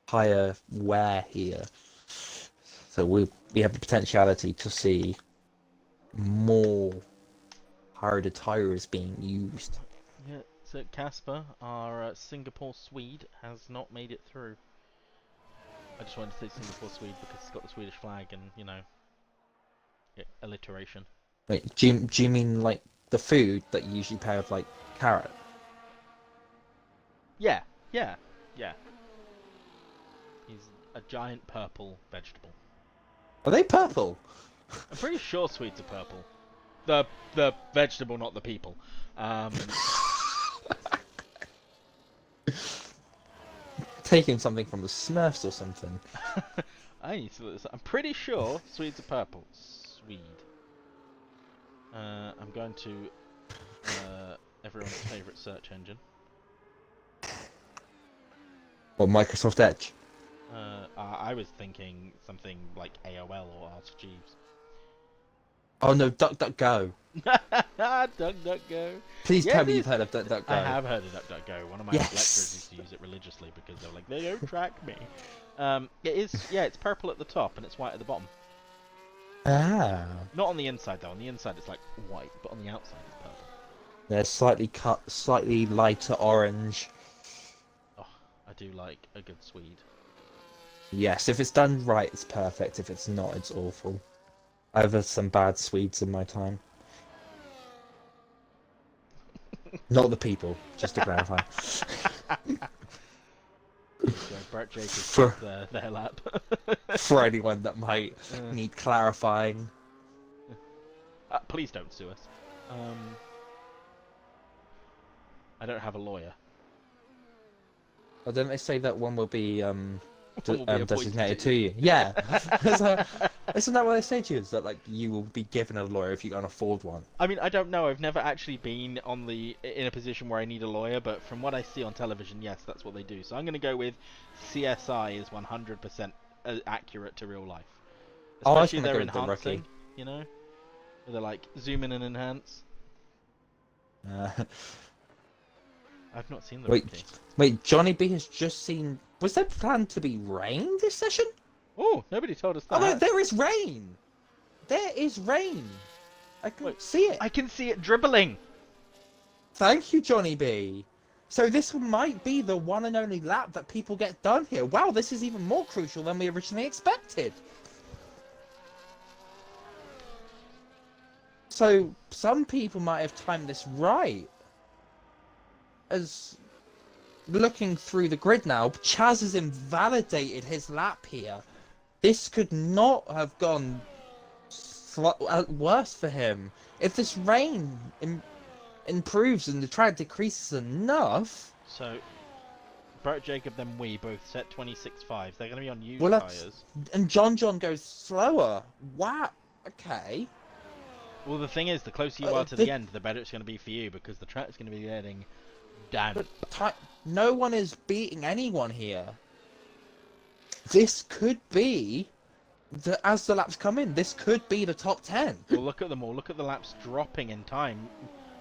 higher wear here. So we have the potentiality to see more harder tyres being used. Yeah, so Casper, our Singapore Swede, has not made it through. I just wanted to say Singapore Swede because it's got the Swedish flag and, you know, alliteration. Wait, do you mean like the food that you usually pair with like carrot? Yeah. He's a giant purple vegetable. Are they purple? I'm pretty sure Swedes are purple. The vegetable, not the people. Taking something from the Smurfs or something. I'm pretty sure Swedes are purple. Swede. I'm going to everyone's favourite search engine. Or Microsoft Edge? I was thinking something like AOL or Ask Jeeves. Oh no, DuckDuckGo. DuckDuckGo. Please tell me you've heard of DuckDuckGo. I have heard of DuckDuckGo. One of my lecturers used to use it religiously because they were like, they don't track me. It is, yeah, it's purple at the top and it's white at the bottom. Ah. Not on the inside though. On the inside it's like white, but on the outside it's purple. They're slightly lighter orange. Oh, I do like a good Swede. Yes, if it's done right, it's perfect. If it's not, it's awful. I've had some bad Swedes in my time. Not the people, just to clarify. Brett Jacobs For- their lap. For anyone that might need clarifying. Please don't sue us. I don't have a lawyer. Well, didn't they say that one will be Will be designated to you? Yeah. Isn't that what they say to you? Is that like you will be given a lawyer if you can't afford one? I mean, I don't know. I've never actually been in a position where I need a lawyer, but from what I see on television, yes, that's what they do. So I'm going to go with CSI is 100% accurate to real life. Especially they're enhancing, you know? They're like zoom in and enhance. I've not seen the rookie. Wait, Johnny B has just seen... Was there planned to be rain this session? Oh, nobody told us that. Oh, no, there is rain! There is rain! I can see it. I can see it dribbling! Thank you, Johnny B. So this might be the one and only lap that people get done here. Wow, this is even more crucial than we originally expected. So some people might have timed this right. As looking through the grid now, Chaz has invalidated his lap here. This could not have gone worse for him. If this rain improves and the track decreases enough... So, Brett Jacob then we both set 26.5. They're going to be on used well, tyres. And JohnJohn goes slower. Wow. Okay. Well, the thing is, the closer you are to the end, the better it's going to be for you, because the track's going to be getting damp. But no one is beating anyone here. This could be, as the laps come in, this could be the top 10. Well, look at them all. Look at the laps dropping in time.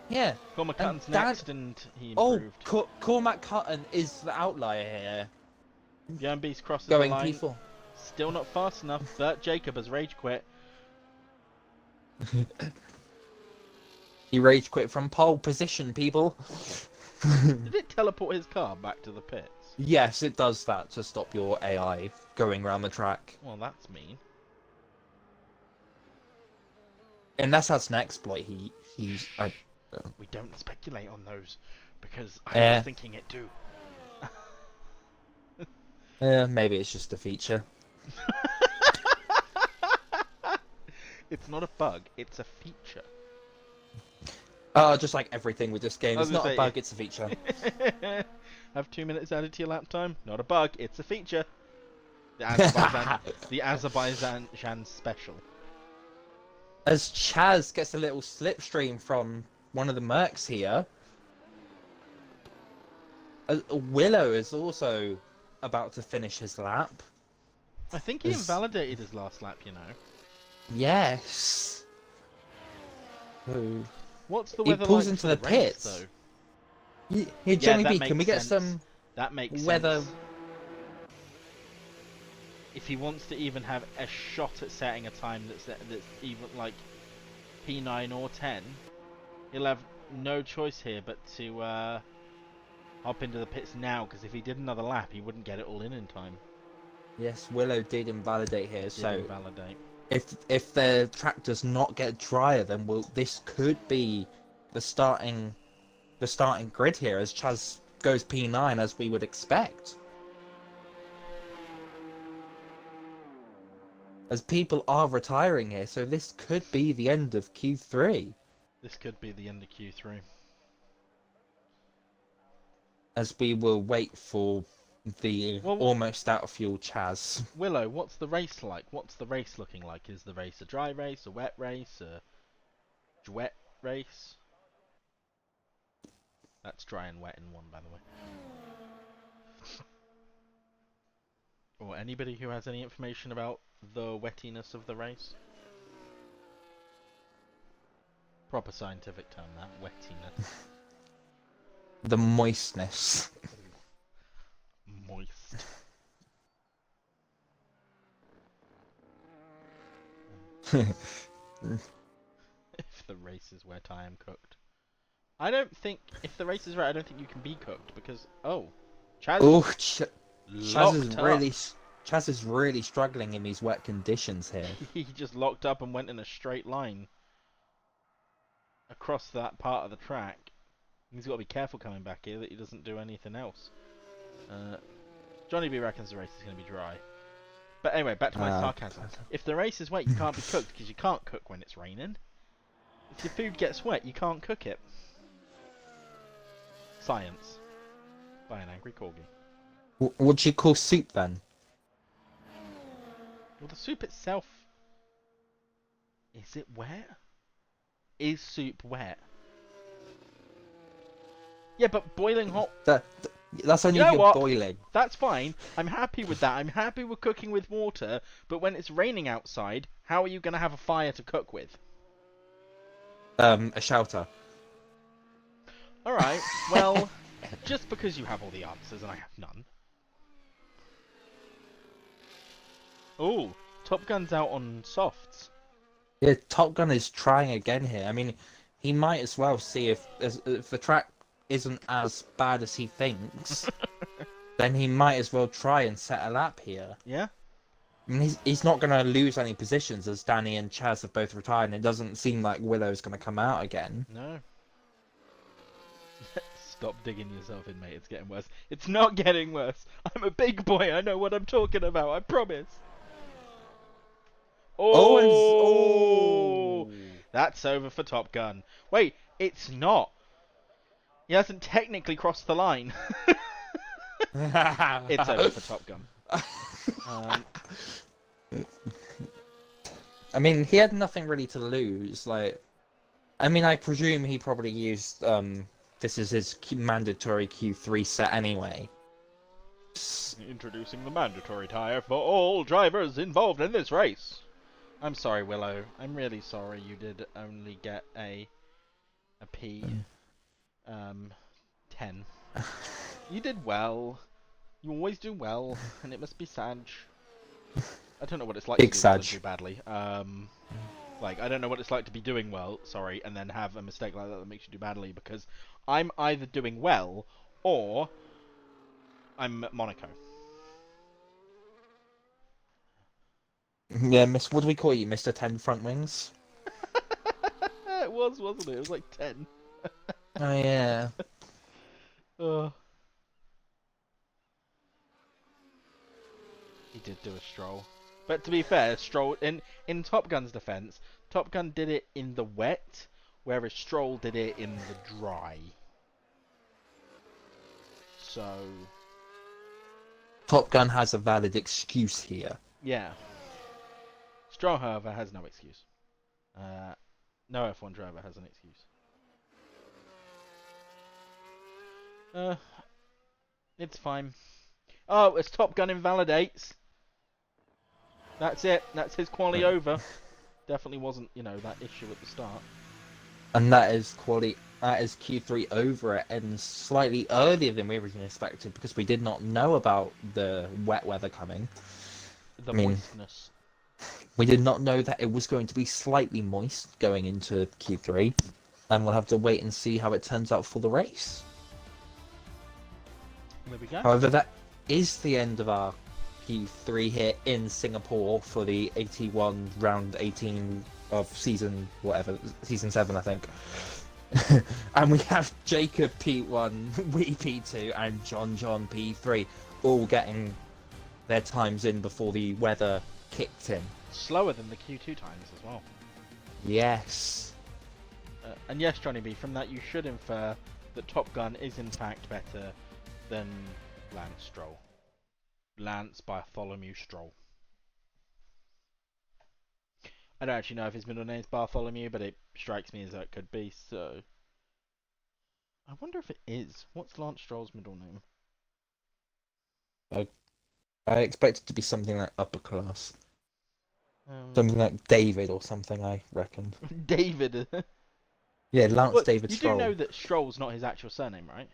Yeah. CormacHutton's next, and he improved. Oh, CormacHutton is the outlier here. BjurnBeast crosses going the line. P4. Still not fast enough. Bert Jacob has rage quit. He rage quit from pole position, people. Did it teleport his car back to the pits? Yes, it does that to stop your AI going around the track. Well, that's mean. Unless that's an exploit, he's... We don't speculate on those, because I was thinking it too. Maybe it's just a feature. It's not a bug, it's a feature. Just like everything with this game. It's not a bug, it's a feature. Have 2 minutes added to your lap time? Not a bug, it's a feature. The Azerbaijan special. As Chaz gets a little slipstream from one of the mercs here, Willow is also about to finish his lap. I think he invalidated his last lap, you know. Yes. So, what's the weather he pulls like into for the race, pits. though? Here, Johnny B, can we get some weather? Sense. If he wants to even have a shot at setting a time that's even like P9 or 10, he'll have no choice here but to hop into the pits now, because if he did another lap, he wouldn't get it all in time. Yes, Willow did invalidate here, so invalidate. If the track does not get drier, then this could be the starting grid here, as Chaz goes P9 as we would expect. As people are retiring here, so this could be the end of Q3. This could be the end of Q3. As we will wait for the almost out of fuel Chaz. Willow, what's the race like? What's the race looking like? Is the race a dry race, a wet race, a wet race? That's dry and wet in one, by the way. Or anybody who has any information about the wettiness of the race? Proper scientific term, that wettiness. The moistness. Moist. If the race is wet, I am cooked. I don't think, if the race is wet, I don't think you can be cooked, because, Chaz Chaz is really struggling in these wet conditions here. He just locked up and went in a straight line across that part of the track. He's got to be careful coming back here that he doesn't do anything else. Johnny B reckons the race is going to be dry. But anyway, back to my sarcasm. If the race is wet, you can't be cooked because you can't cook when it's raining. If your food gets wet, you can't cook it. Science. By an angry corgi. What do you call soup then? Well, the soup itself... Is it wet? Is soup wet? Yeah, but boiling hot... That's only You know if you're what? boiling. That's fine. I'm happy with that. I'm happy with cooking with water. But when it's raining outside, how are you going to have a fire to cook with? A shelter. Alright, well, just because you have all the answers and I have none. Oh, Top Gun's out on softs. Yeah, Top Gun is trying again here. I mean, he might as well see if the track isn't as bad as he thinks, then he might as well try and set a lap here. Yeah? I mean, he's not going to lose any positions as Danny and Chaz have both retired, and it doesn't seem like Willow's going to come out again. No. Stop digging yourself in, mate. It's getting worse. It's not getting worse. I'm a big boy. I know what I'm talking about. I promise. Oh! That's over for Top Gun. Wait, it's not. He hasn't technically crossed the line. It's over for Top Gun. I mean, he had nothing really to lose. Like, I mean, I presume he probably used this is his mandatory Q3 set anyway. Introducing the mandatory tyre for all drivers involved in this race. I'm sorry, Willow. I'm really sorry you did only get a P 10. You did well. You always do well, and it must be Sag. I don't know what it's like to do badly. Like, I don't know what it's like to be doing well, sorry, and then have a mistake like that that makes you do badly, because I'm either doing well, or I'm Monaco. Yeah, what do we call you, Mr. 10 Front Wings? It was, wasn't it? It was like 10. Oh, yeah. He did do a stroll. But to be fair, Stroll, in Top Gun's defense, Top Gun did it in the wet, whereas Stroll did it in the dry. So... Top Gun has a valid excuse here. Yeah. Stroll, however, has no excuse. No F1 driver has an excuse. It's fine. Oh, it's Top Gun invalidates. That's it. That's his quali over. Definitely wasn't, you know, that issue at the start. And that is Q3 over. It ends slightly earlier than we originally expected because we did not know about the wet weather coming. The moistness. We did not know that it was going to be slightly moist going into Q3, and we'll have to wait and see how it turns out for the race. There we go. However, that is the end of our Q3 here in Singapore for the 81 round 18 of season 7, I think. And we have Jacob P1, Wee P2, and JohnJohn P3 all getting their times in before the weather kicked in. Slower than the Q2 times as well. Yes. And yes, Johnny B, from that you should infer that Top Gun is in fact better than Lance Stroll. Lance Bartholomew Stroll. I don't actually know if his middle name is Bartholomew, but it strikes me as that could be, so... I wonder if it is. What's Lance Stroll's middle name? I expect it to be something like upper class. Something like David or something, I reckon. David? Yeah, Lance David Stroll. You do know that Stroll's not his actual surname, right?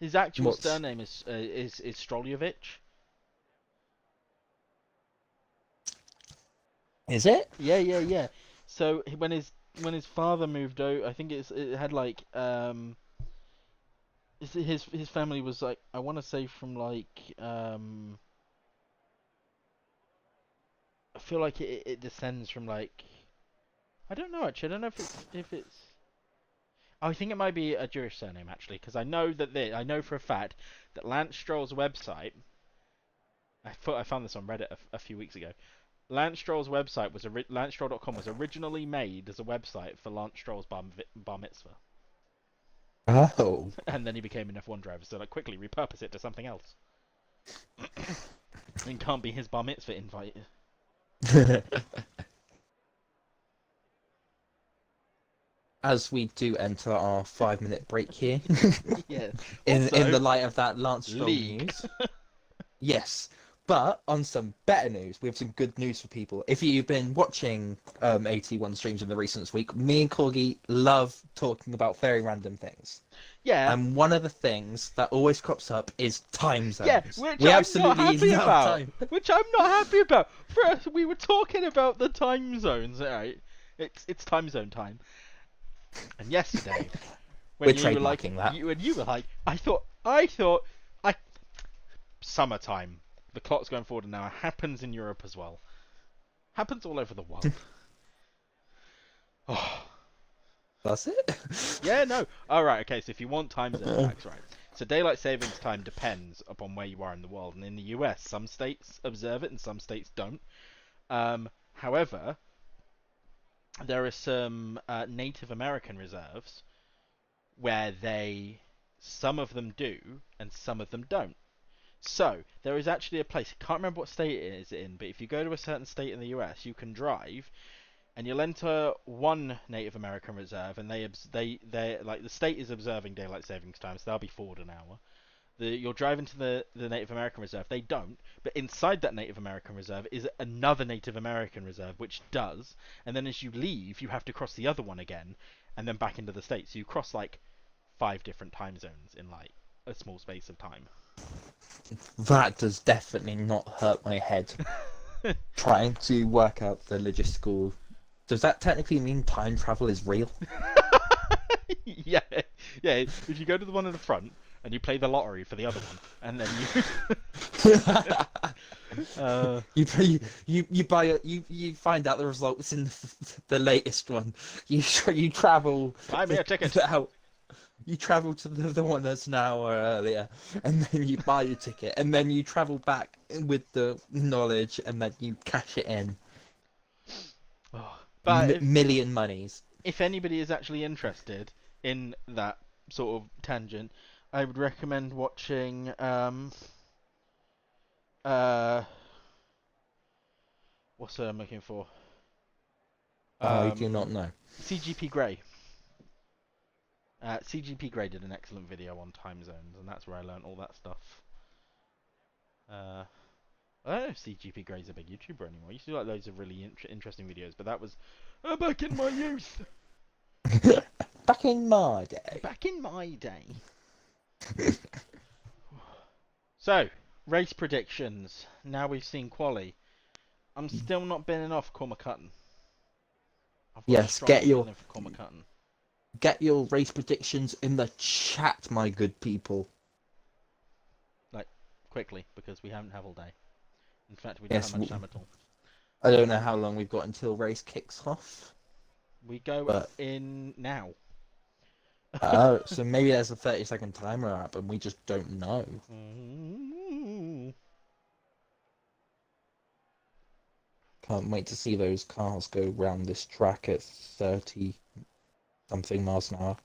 His actual surname is Stroljovic. Is it? Yeah. So when his father moved out, I think it had like his family was like, I want to say from like I feel like it descends from like, I don't know actually. I don't know if it's I think it might be a Jewish surname actually, because I know that I know for a fact that Lance Stroll's website. I found this on Reddit a few weeks ago. Lance Stroll's website was LanceStroll.com was originally made as a website for Lance Stroll's bar mitzvah. Oh. And then he became an F1 driver, so like quickly repurpose it to something else. It can't be his bar mitzvah invite. As we do enter our 5-minute break here, Yeah. in Also, the light of that Lance Stroll league. news. Yes, but on some better news, we have some good news for people. If you've been watching 81 streams in the recent week, me and Corgi love talking about very random things. Yeah. And one of the things that always crops up is time zones. Yeah, which I'm not happy about. Time. Which I'm not happy about. First, we were talking about the time zones, right? It's time zone time. And yesterday, when We're you were like, trademarking that. you were like, I thought, summertime. The clock's going forward now. It happens in Europe as well. Happens all over the world. Oh. That's it? Yeah, no. All right, okay. So if you want time zone facts, right? So daylight savings time depends upon where you are in the world, and in the US, some states observe it and some states don't. However, there are some Native American reserves where some of them do and some of them don't. So there is actually a place. I can't remember what state it is in, but if you go to a certain state in the US, you can drive. And you'll enter one Native American reserve, and they like the state is observing daylight savings time, so they'll be forward an hour. You'll drive into the Native American reserve, they don't, but inside that Native American reserve is another Native American reserve which does, and then as you leave, you have to cross the other one again, and then back into the state. So you cross like 5 different time zones in like a small space of time. That does definitely not hurt my head. Trying to work out the logistical. Does that technically mean time travel is real? Yeah. If you go to the one in the front and you play the lottery for the other one, and then you you find out the results in the latest one. You travel. Buy me a ticket. You travel to the one that's an hour earlier, and then you buy your ticket, and then you travel back with the knowledge, and then you cash it in. But million monies. If anybody is actually interested in that sort of tangent, I would recommend watching what's I'm looking for? I do not know. CGP Grey. CGP Grey did an excellent video on time zones, and that's where I learned all that stuff. I don't know if CGP Grey's a big YouTuber anymore. I used to do like loads of really interesting videos, but that was back in my youth. Back in my day. Back in my day. So, race predictions. Now we've seen quali. I'm still not binning off CormacHutton. Yes, get your race predictions in the chat, my good people. Like, quickly, because we haven't have all day. In fact, we don't have much time at all. I don't know how long we've got until race kicks off. We go in now. So maybe there's a 30-second timer up, and we just don't know. Can't wait to see those cars go round this track at 30-something miles an hour.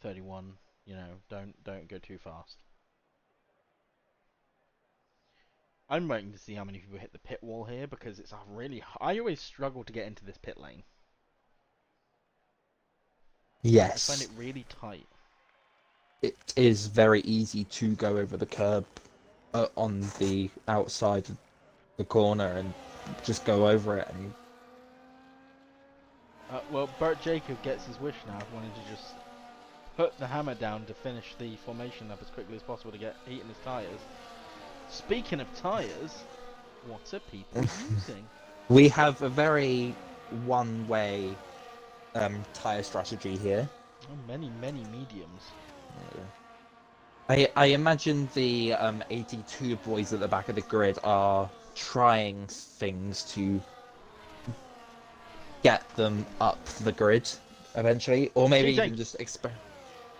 31. You know, don't go too fast. I'm waiting to see how many people hit the pit wall here, because it's a really... I always struggle to get into this pit lane. Yes. I find it really tight. It is very easy to go over the curb on the outside of the corner and just go over it. And well, BRT Jacob gets his wish now, wanting to just put the hammer down to finish the formation up as quickly as possible to get heat in his tyres. Speaking of tyres, what are people using? We have a very one-way tyre strategy here. Oh, many mediums. Yeah. I imagine the 82 boys at the back of the grid are trying things to get them up the grid eventually, or maybe Cheating. even just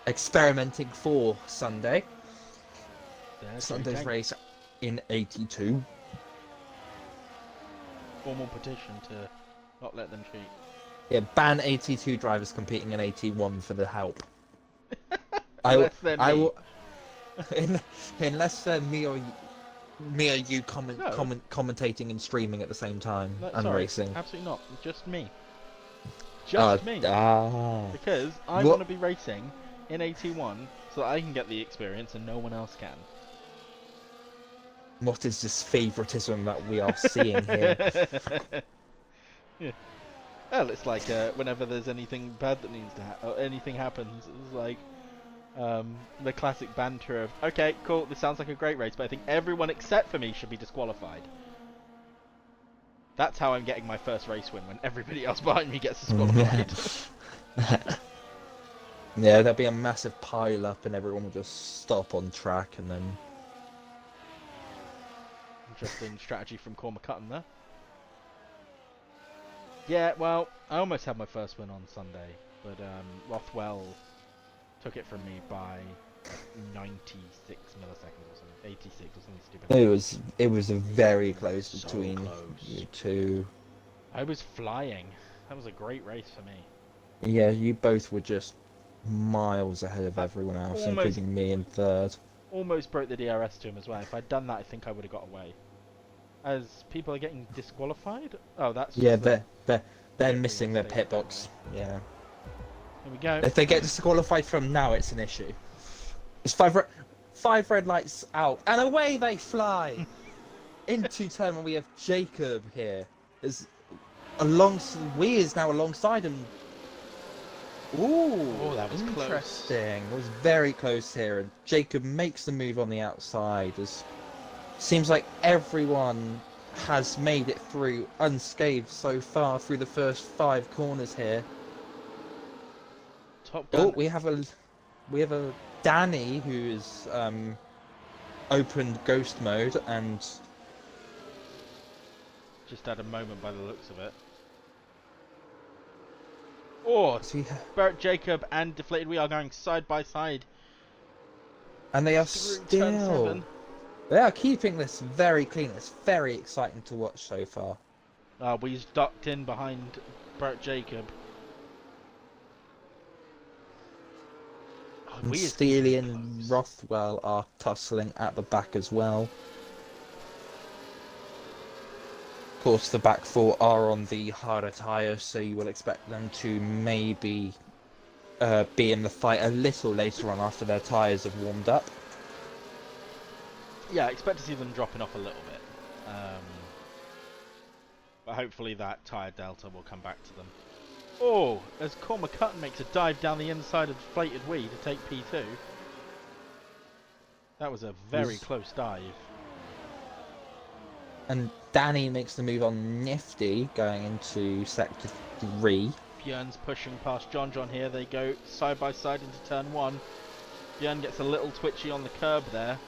experimenting for Sunday. They're Sunday's cheating. race in 82. Formal petition to not let them cheat. Yeah, ban 82 drivers competing in 81 for the help. Unless they're I me. will, unless me or you commentating and streaming at the same time No, and sorry, racing. absolutely not. Just me. Just me. Because I want to be racing in 81 so that I can get the experience and no one else can. What is this favoritism that we are seeing here? Yeah. Well, it's like whenever there's anything bad that needs to happen, or anything happens, it's like the classic banter of, okay, cool, this sounds like a great race, but I think everyone except for me should be disqualified. That's how I'm getting my first race win, when everybody else behind me gets disqualified. Yeah, there'll be a massive pile up and everyone will just stop on track and then... Interesting strategy from CormacHutton there. Yeah, well, I almost had my first win on Sunday, but Rxthwell took it from me by 96 milliseconds or something, 86 or something stupid. It was a very close So between close. you two. I was flying. That was a great race for me. Yeah, you both were just miles ahead of everyone else, including me in third. Almost broke the DRS to him as well. If I'd done that, I think I would have got away. As people are getting disqualified? Oh, that's yeah, just they're missing their pit box. Yeah. Here we go. If they get disqualified from now, it's an issue. It's five red lights out, and away they fly into turn 1. We have Jacob here. Wee is now alongside him. Ooh, Oh, that was interesting. It was very close here, and Jacob makes the move on the outside. Seems like everyone has made it through unscathed so far through the first 5 corners here. Top Gun. Oh, we have a Danny who's opened ghost mode and just had a moment by the looks of it. Oh, BRT Jacob and DeflatedWee are going side by side. And they are turn 7. They are keeping this very clean. It's very exciting to watch so far. We's ducked in behind BRT Jacob. And Steely and Rxthwell are tussling at the back as well. Of course, the back 4 are on the harder tyres, so you will expect them to maybe be in the fight a little later on after their tyres have warmed up. Yeah, I expect to see them dropping off a little bit. But hopefully that tyre delta will come back to them. Oh, as CormacHutton makes a dive down the inside of DeflatedWee to take P2. That was a very close dive. And Danny makes the move on Nifty, going into sector 3. Björn's pushing past JohnJohn here. They go side by side into turn 1. Björn gets a little twitchy on the curb there.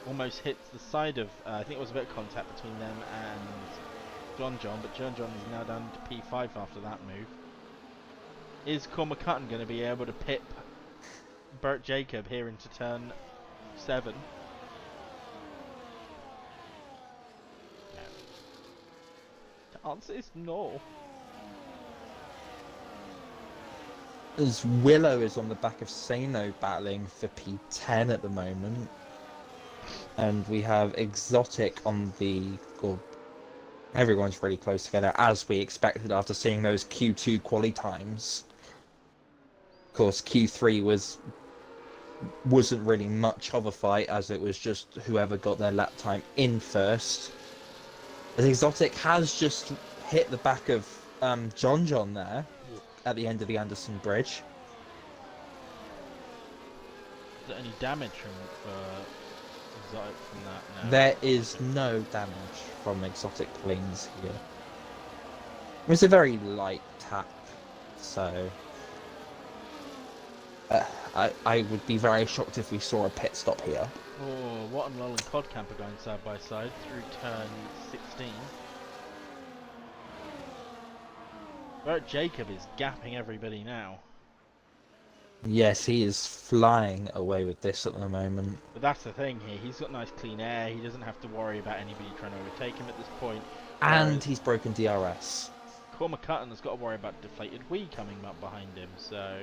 Almost hits the side of... I think it was a bit of contact between them and JohnJohn, but JohnJohn is now down to P5 after that move. Is CormacHutton going to be able to pip BRT Jacob here into turn 7? No. The answer is no. As Willow is on the back of Sano battling for P10 at the moment. And we have Exotic on the... everyone's really close together, as we expected after seeing those Q2 quali times. Of course, Q3 wasn't really much of a fight, as it was just whoever got their lap time in first. As Exotic has just hit the back of JohnJohn there at the end of the Anderson Bridge. Is there any damage from Exotic from that? No. There is no damage from Exotic planes here. It was a very light tap, so I would be very shocked if we saw a pit stop here. Oh, Watton, Lull and Codcamp are going side by side through turn 16. BRT Jacob is gapping everybody now. Yes, he is flying away with this at the moment. But that's the thing here. He's got nice clean air. He doesn't have to worry about anybody trying to overtake him at this point. And Whereas he's broken DRS. CormacHutton has got to worry about DeflatedWee coming up behind him. So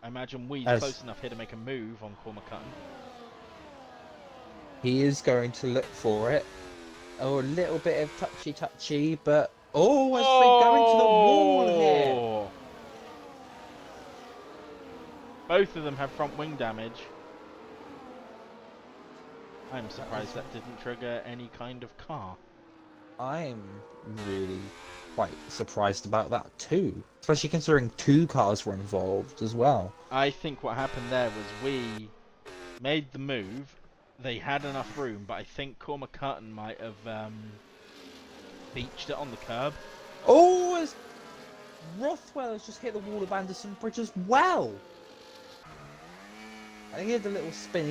I imagine Wee's close enough here to make a move on CormacHutton. He is going to look for it. Oh, a little bit of touchy, but... Oh, as they go into the wall here! Both of them have front wing damage. I'm surprised that didn't trigger any kind of car. I'm really quite surprised about that too. Especially considering 2 cars were involved as well. I think what happened there was we made the move. They had enough room, but I think CormacHutton might have beached it on the curb. Oh, as Rxthwell has just hit the wall of Anderson Bridge as well. I heard a little spin.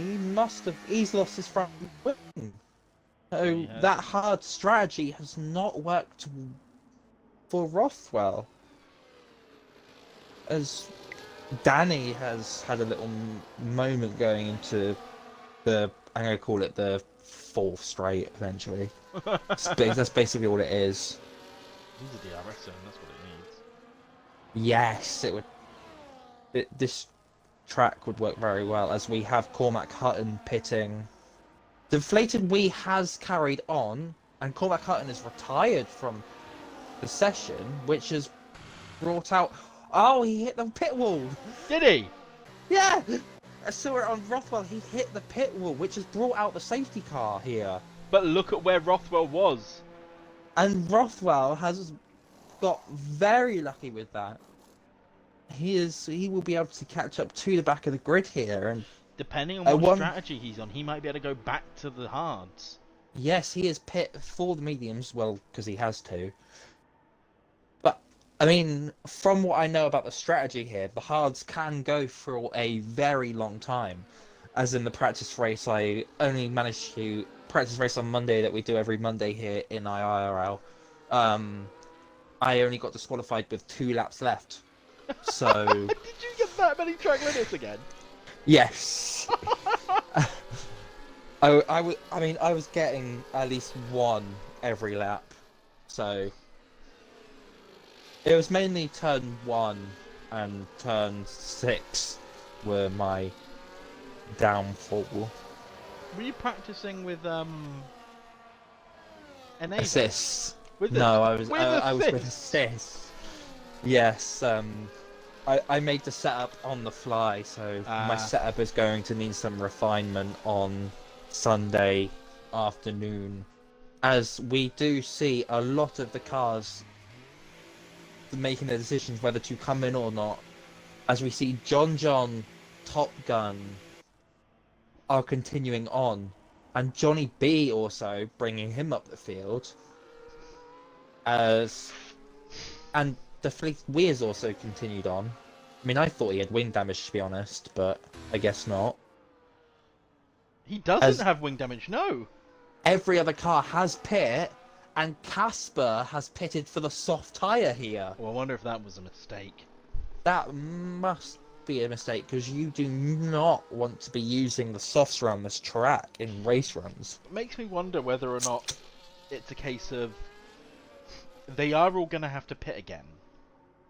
He's lost his front wing. So that hard strategy has not worked for Rxthwell. As Danny has had a little moment going into I'm going to call it the 4th straight eventually. That's basically what it is. He's a DRS zone, that's what it needs. Yes, it would. This track would work very well as we have CormacHutton pitting. DeflatedWee has carried on, and CormacHutton is retired from the session, which has brought out. Oh, he hit the pit wall! Did he? Yeah! I saw it on Rxthwell, he hit the pit wall, which has brought out the safety car here. But look at where Rxthwell was. And Rxthwell has got very lucky with that. He will be able to catch up to the back of the grid here, and depending on what strategy he's on, he might be able to go back to the hards. Yes, he is pit for the mediums, well, because he has to. But, I mean, from what I know about the strategy here, the hards can go for a very long time. As in the practice race, I only managed to practice race on Monday that we do every Monday here in IIRL. I only got disqualified with 2 laps left. So... Did you get that many track limits again? Yes. I was getting at least 1 every lap. So... It was mainly turn 1 and turn 6 were my downfall. Were you practicing with Assists? With no, I was with assists. Yes, I made the setup on the fly, so my setup is going to need some refinement on Sunday afternoon, as we do see a lot of the cars making the decisions whether to come in or not, as we see JohnJohn TOPGun are continuing on, and Johnny B also bringing him up the field, and DeflatedWee has also continued on. I mean, I thought he had wing damage, to be honest, but I guess not. He doesn't have wing damage, no! Every other car has pit, and Casper has pitted for the soft tyre here. Well, I wonder if that was a mistake. That must be a mistake, because you do not want to be using the softs around this track in race runs. It makes me wonder whether or not it's a case of they are all going to have to pit again.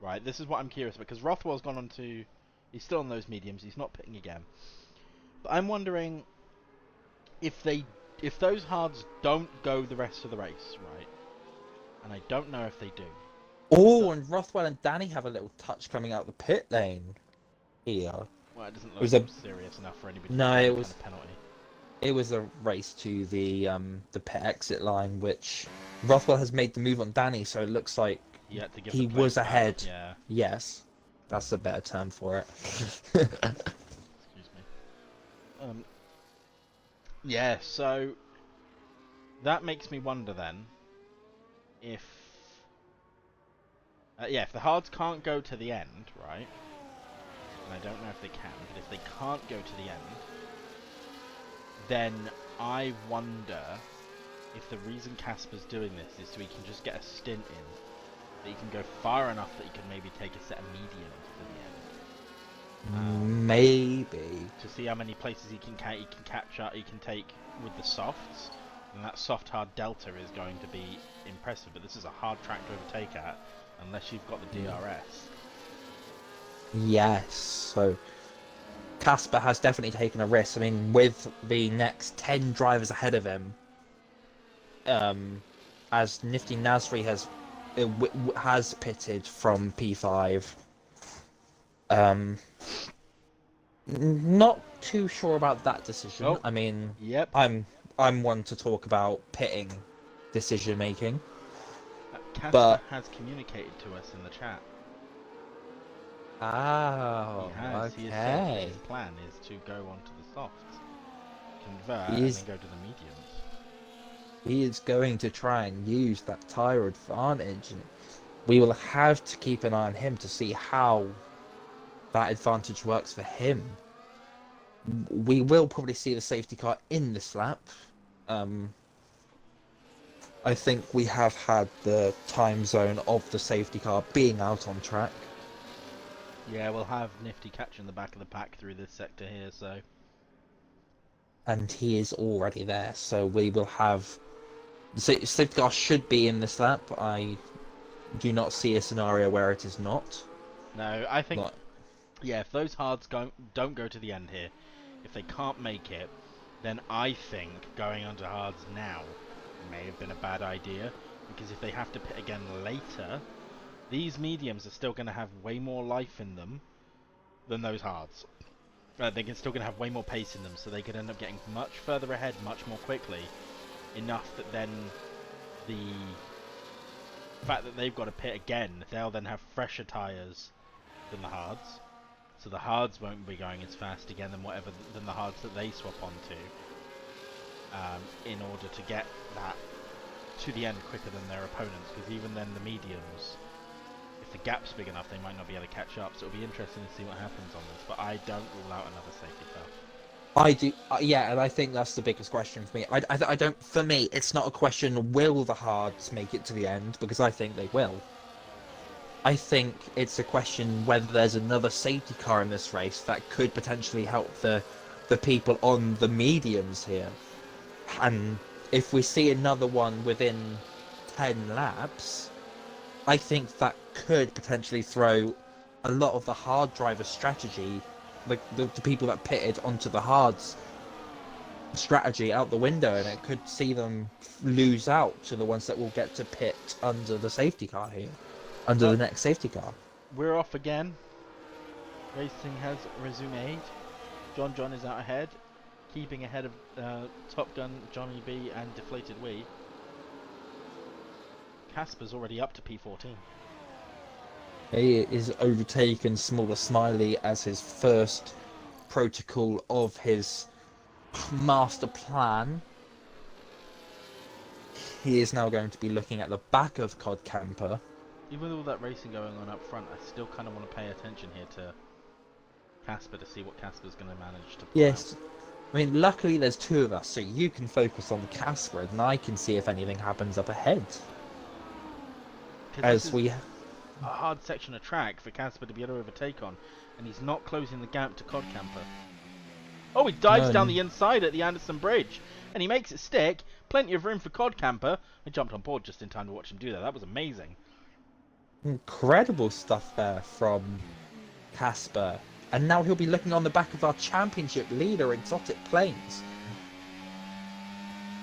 Right, this is what I'm curious about, because Rxthwell's gone on to... He's still on those mediums, he's not pitting again. But I'm wondering if those hards don't go the rest of the race, right? And I don't know if they do. Oh, and Rxthwell and Danny have a little touch coming out the pit lane here. Well, it doesn't look serious enough for anybody to get it was kind of penalty. It was a race to the pit exit line, which Rxthwell has made the move on Danny, so it looks like he was ahead. Yeah. Yes, that's a better term for it. Excuse me. Yeah, so that makes me wonder then if if the hards can't go to the end, right? And I don't know if they can, but if they can't go to the end, then I wonder if the reason Casper's doing this is so he can just get a stint in, that he can go far enough that he can maybe take a set of mediums to the end. Maybe. To see how many places he can capture, he can take with the softs, and that soft hard delta is going to be impressive. But this is a hard track to overtake at, unless you've got the DRS. Yes. So Casper has definitely taken a risk. I mean, with the next 10 drivers ahead of him, as Nifty Nasri has pitted from P5. Not too sure about that decision. Oh, I mean, yep. I'm one to talk about pitting decision making. Casper But has communicated to us in the chat. oh, He has. okay. He has said that his plan is to go onto the softs, convert, and then go to the mediums. He is going to try and use that tyre advantage. And we will have to keep an eye on him to see how that advantage works for him. We will probably see the safety car in this lap. I think we have had the time zone of the safety car being out on track. Yeah, we'll have Nifty catching the back of the pack through this sector here, so... And he is already there, so we will have... The safety car should be in this lap. I do not see a scenario where it is not. No, I think... Yeah, if those hards don't go to the end here, if they can't make it, then I think going onto hards now may have been a bad idea, because if they have to pit again later, these mediums are still going to have way more life in them than those hards. They're still going to have way more pace in them, so they could end up getting much further ahead much more quickly, enough that then the fact that they've got to pit again, they'll then have fresher tyres than the hards. So the hards won't be going as fast again than the hards that they swap onto, in order to get that to the end quicker than their opponents. Because even then, the mediums, if the gap's big enough, they might not be able to catch up. So it'll be interesting to see what happens on this. But I don't rule out another safety car. I do, yeah, and I think that's the biggest question for me. I don't. For me, it's not a question: will the hards make it to the end? Because I think they will. I think it's a question whether there's another safety car in this race that could potentially help the people on the mediums here. And if we see another one within 10 laps, I think that could potentially throw a lot of the hard driver strategy, the people that pitted onto the hards strategy, out the window, and it could see them lose out to the ones that will get to pit under the safety car here. Under the next safety car. We're off again. Racing has resumed. JohnJohn is out ahead, keeping ahead of TopGun, Johnny B, and DeflatedWee. Casper's already up to P14. He is overtaken SmallerSmiley as his first protocol of his master plan. He is now going to be looking at the back of Cod Camper. Even with all that racing going on up front, I still kind of want to pay attention here to Casper to see what Casper's going to manage to pull out. I mean, luckily there's two of us, so you can focus on Casper, and I can see if anything happens up ahead. As we... a hard section of track for Casper to be able to overtake on, and he's not closing the gap to Cod Camper. Oh, he dives down the inside at the Anderson Bridge, and he makes it stick. Plenty of room for Cod Camper. I jumped on board just in time to watch him do that. That was amazing. Incredible stuff there from Casper. And now he'll be looking on the back of our championship leader, Exotic Planes.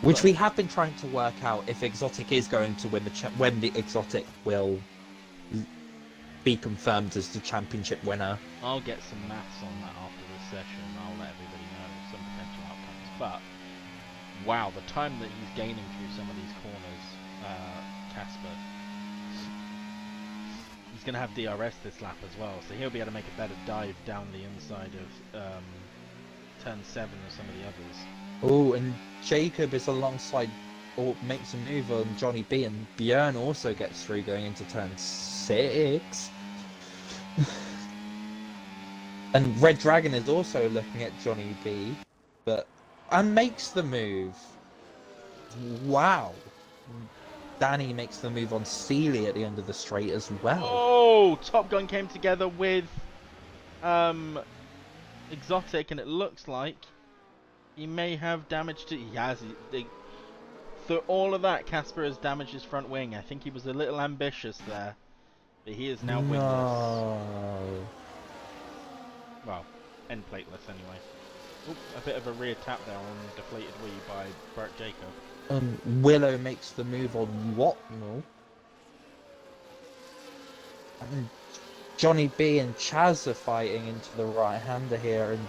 Which we have been trying to work out if Exotic is going to win when the Exotic will be confirmed as the championship winner. I'll get some maths on that after this session. I'll let everybody know some potential outcomes. But, wow, the time that he's gaining through some of these corners, Casper. He's going to have DRS this lap as well, so he'll be able to make a better dive down the inside of turn 7 or some of the others. Oh, and Jacob is alongside, or makes a move on Johnny B, and Björn also gets through going into turn 6. And RedDragan is also looking at Johnny B, and makes the move. Wow. Danny makes the move on Sealy at the end of the straight as well. Oh, TopGun came together with exotic, and it looks like he may have damaged it. He has. Through all of that, Casper has damaged his front wing. I think he was a little ambitious there, but he is now wingless. No. Well, end plateless anyway. Oop, a bit of a rear tap there on DeflatedWee by BRT Jacob. Willow makes the move on Whatnell. And Johnny B and Chaz are fighting into the right-hander here, and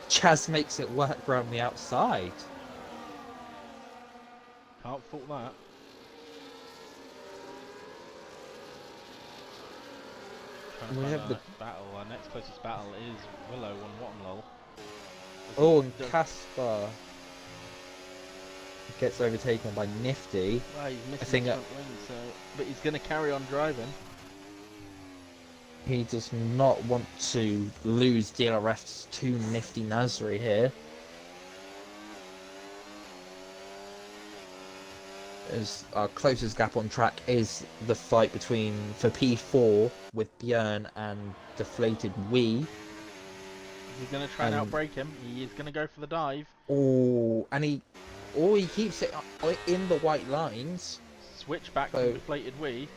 Chaz makes it work around the outside. Can't fault that. Trying to We find have our the next battle. Our next closest battle is Willow on Whatnell. Oh, and Casper gets overtaken by Nifty. Well, he's missing I think his front wing, so but he's going to carry on driving. He does not want to lose DRFs to Nifty Nasri here. As our closest gap on track is the fight for P4 with Björn and DeflatedWee. He's going to try and outbrake him. He is going to go for the dive. Oh, and he keeps it in the white lines. Switch back to DeflatedWee.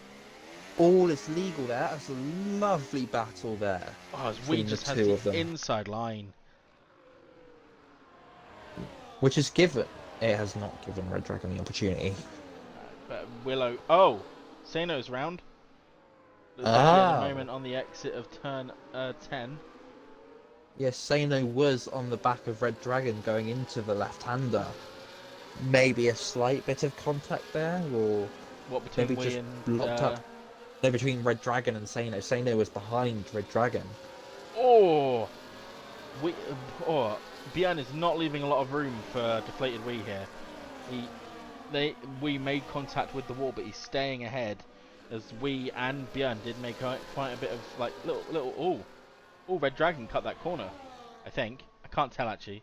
All is legal there. That's a lovely battle there. Oh, as Wee just has the inside line. Which is given. It has not given RedDragan the opportunity. But Willow... Oh! Sano's round. Looks like at the moment on the exit of turn 10. Yes, Sano was on the back of RedDragan going into the left-hander. Maybe a slight bit of contact there, or... What, between maybe Wee just and... locked up. No, between RedDragan and Sano. Sano was behind RedDragan. Oh! Björn is not leaving a lot of room for DeflatedWee here. We made contact with the wall, but he's staying ahead, as Wee and Björn did make quite a bit of like little. Oh, RedDragan cut that corner. I think I can't tell actually.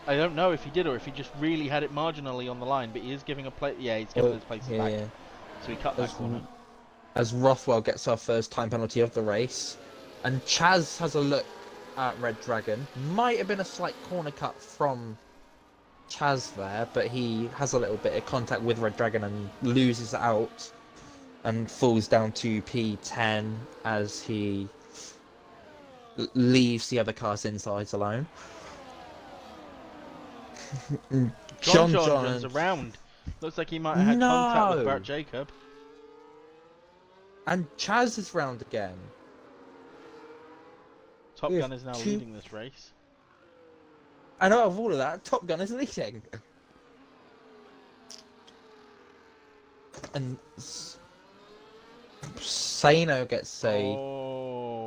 I don't know if he did or if he just really had it marginally on the line, but he is giving a plate. Yeah, he's giving his places back. Yeah. So he cut that corner. As Rxthwell gets our first time penalty of the race, and Chaz has a look at RedDragan. Might have been a slight corner cut from Chaz there, but he has a little bit of contact with RedDragan and loses out and falls down to P10 as he leaves the other cars inside alone. JohnJohn runs around. Looks like he might have had contact with BRT Jacob. And Chaz is round again. TOPGun is now leading this race. And out of all of that, TOPGun is leading. And Sano gets a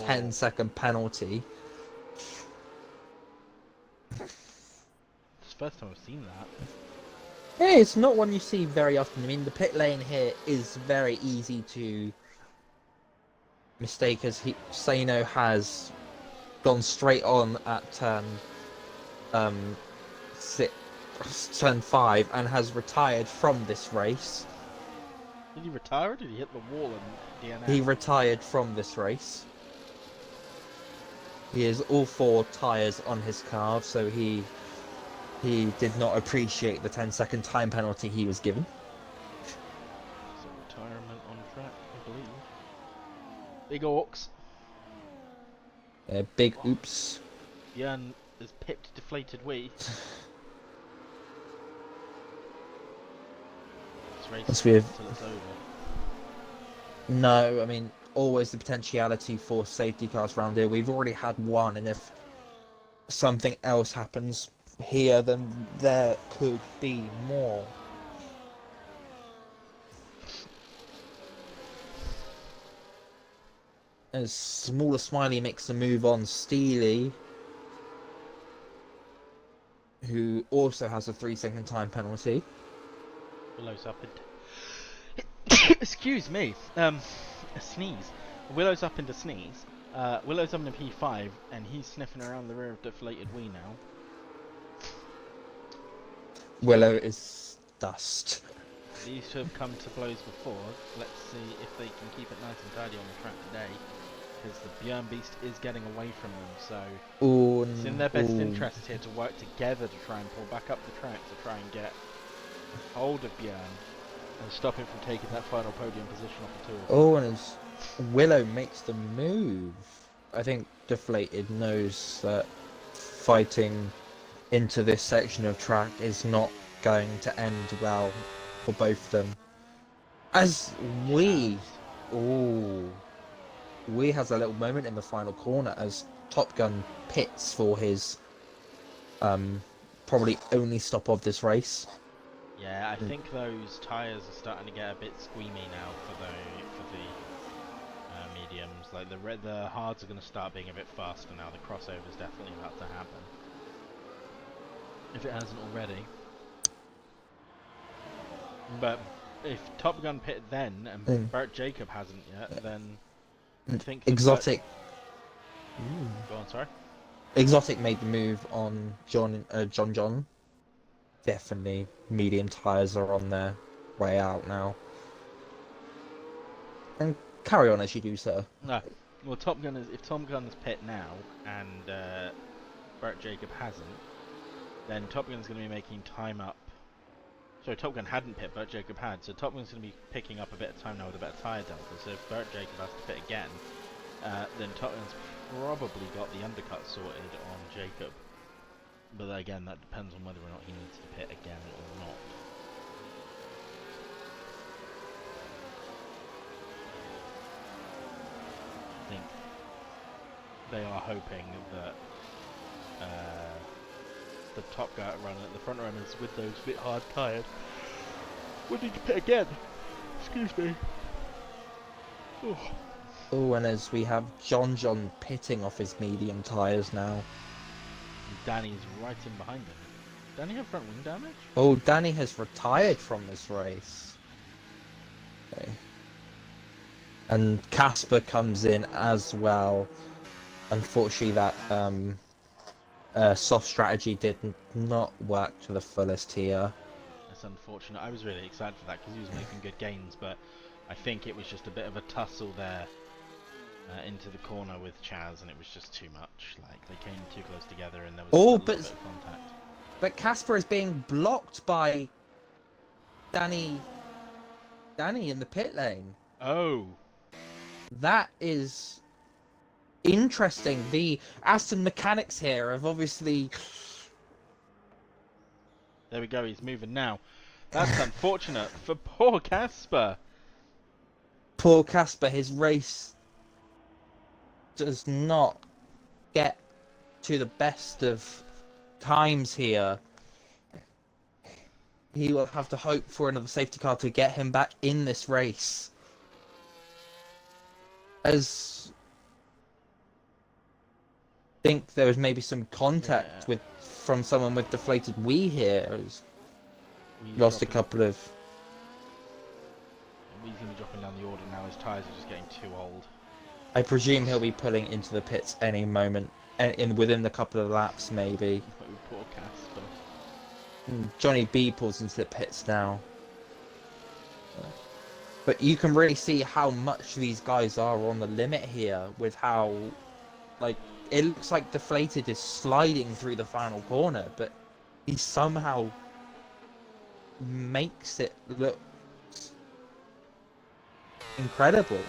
10-second penalty. It's the first time I've seen that. Yeah, it's not one you see very often. I mean, the pit lane here is very easy to mistake, as Sano has gone straight on at turn 5 and has retired from this race. Did he retire or did he hit the wall and DNF? He retired from this race. He has all 4 tyres on his car, so he did not appreciate the 10-second time penalty he was given. So retirement on track, I believe. Big Orcs. Big oops. Björn has pipped DeflatedWee. This race is until it's over. No, I mean, always the potentiality for safety cars around here. We've already had one, and if something else happens here, then there could be more. As SmallerSmiley makes a move on Steely, who also has a 3-second time penalty. Willow's up into... Excuse me. A sneeze. Willow's up into sneeze. Willow's up into P5, and he's sniffing around the rear of DeflatedWee now. Willow is dust. These two have come to blows before. Let's see if they can keep it nice and tidy on the track today. because the Björn Beast is getting away from them, so Ooh, it's in their best interest here to work together to try and pull back up the track to try and get hold of Björn and stop him from taking that final podium position off the two of them. Oh, and as Willow makes the move, I think Deflated knows that fighting into this section of track is not going to end well for both of them. As we has a little moment in the final corner as TopGun pits for his probably only stop of this race. Yeah, I think those tyres are starting to get a bit squeamy now for the mediums. Like the hards are going to start being a bit faster now. The crossover is definitely about to happen, if it hasn't already. But if TopGun pit then and Bert Jacob hasn't yet, then I think Exotic. Go on, sorry. Exotic made the move on JohnJohn. Definitely, medium tyres are on their way out now. And carry on as you do, sir. No, well, if TopGun's pit now and Bert Jacob hasn't, then TopGun's going to be making time up. Sorry, TopGun hadn't pit, Bert Jacob had, so TopGun's going to be picking up a bit of time now with a better tyre delta. So if Bert Jacob has to pit again, then TopGun's probably got the undercut sorted on Jacob. But again, that depends on whether or not he needs to pit again or not. I think they are hoping that the top guy the front runners with those bit hard tyres would need to pit again. Excuse me. Oh, and as we have JohnJohn pitting off his medium tyres now. Danny's right in behind him. Danny have front wing damage? Oh, Danny has retired from this race. Okay. And Casper comes in as well. Unfortunately, that soft strategy did not work to the fullest here. That's unfortunate. I was really excited for that because he was making good gains, but I think it was just a bit of a tussle there into the corner with Chaz, and it was just too much. Like, they came too close together and there was a little bit of contact. But Casper is being blocked by Danny in the pit lane. Oh! That is interesting. The Aston mechanics here have obviously... There we go, he's moving now. That's unfortunate for poor Casper. Poor Casper, his race does not get to the best of times here. He will have to hope for another safety car to get him back in this race. As I think there was maybe some contact from someone with DeflatedWee here. As lost a couple of... He's going to be dropping down the order now. His tyres are just getting too old. I presume he'll be pulling into the pits any moment, within the couple of laps maybe. Oh, poor Casper. Johnny B pulls into the pits now. But you can really see how much these guys are on the limit here with how, like, it looks like Deflated is sliding through the final corner, but he somehow makes it look incredible.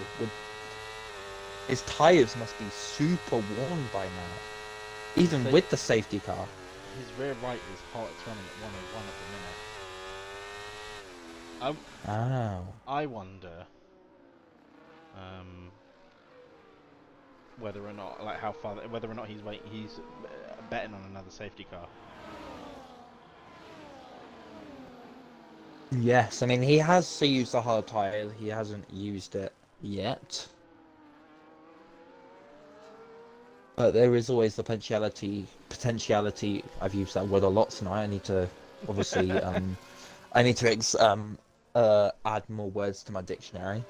His tyres must be super worn by now, even with the safety car. His rear right is hot. It's running at 101 at the minute. I wonder whether or not, like, whether or not he's betting on another safety car. Yes, I mean, he has to use the hard tyre. He hasn't used it yet. But there is always the potentiality. I've used that word a lot tonight. I need to, obviously, add more words to my dictionary.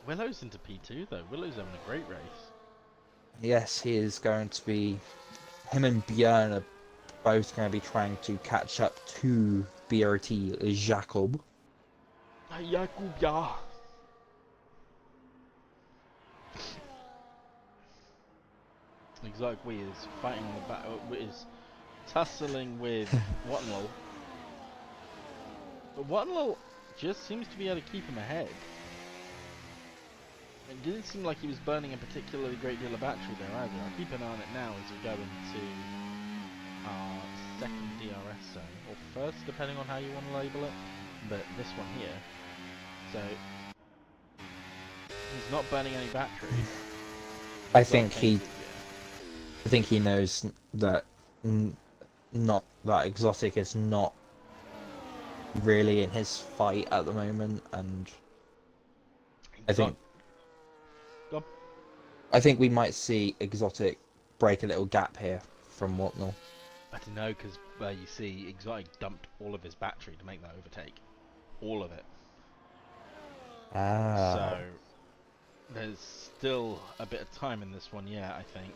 Willow's into P2 though. Willow's having a great race. Yes, he is going to be... Him and Björn are both going to be trying to catch up to BRT Jacob. Jacob, yeah. Exotic Wee is fighting on the back, is tussling with Wattenlow. But Wattenlow just seems to be able to keep him ahead. It didn't seem like he was burning a particularly great deal of battery there either. I'll keep an eye on it now as we go into our second DRS zone, or first, depending on how you want to label it, but this one here. So, he's not burning any battery. I think he knows that not that Exotic is not really in his fight at the moment, and I think we might see Exotic break a little gap here from Watnell. I don't know, because you see, Exotic dumped all of his battery to make that overtake. All of it. Ah. So, there's still a bit of time in this one, yeah, I think.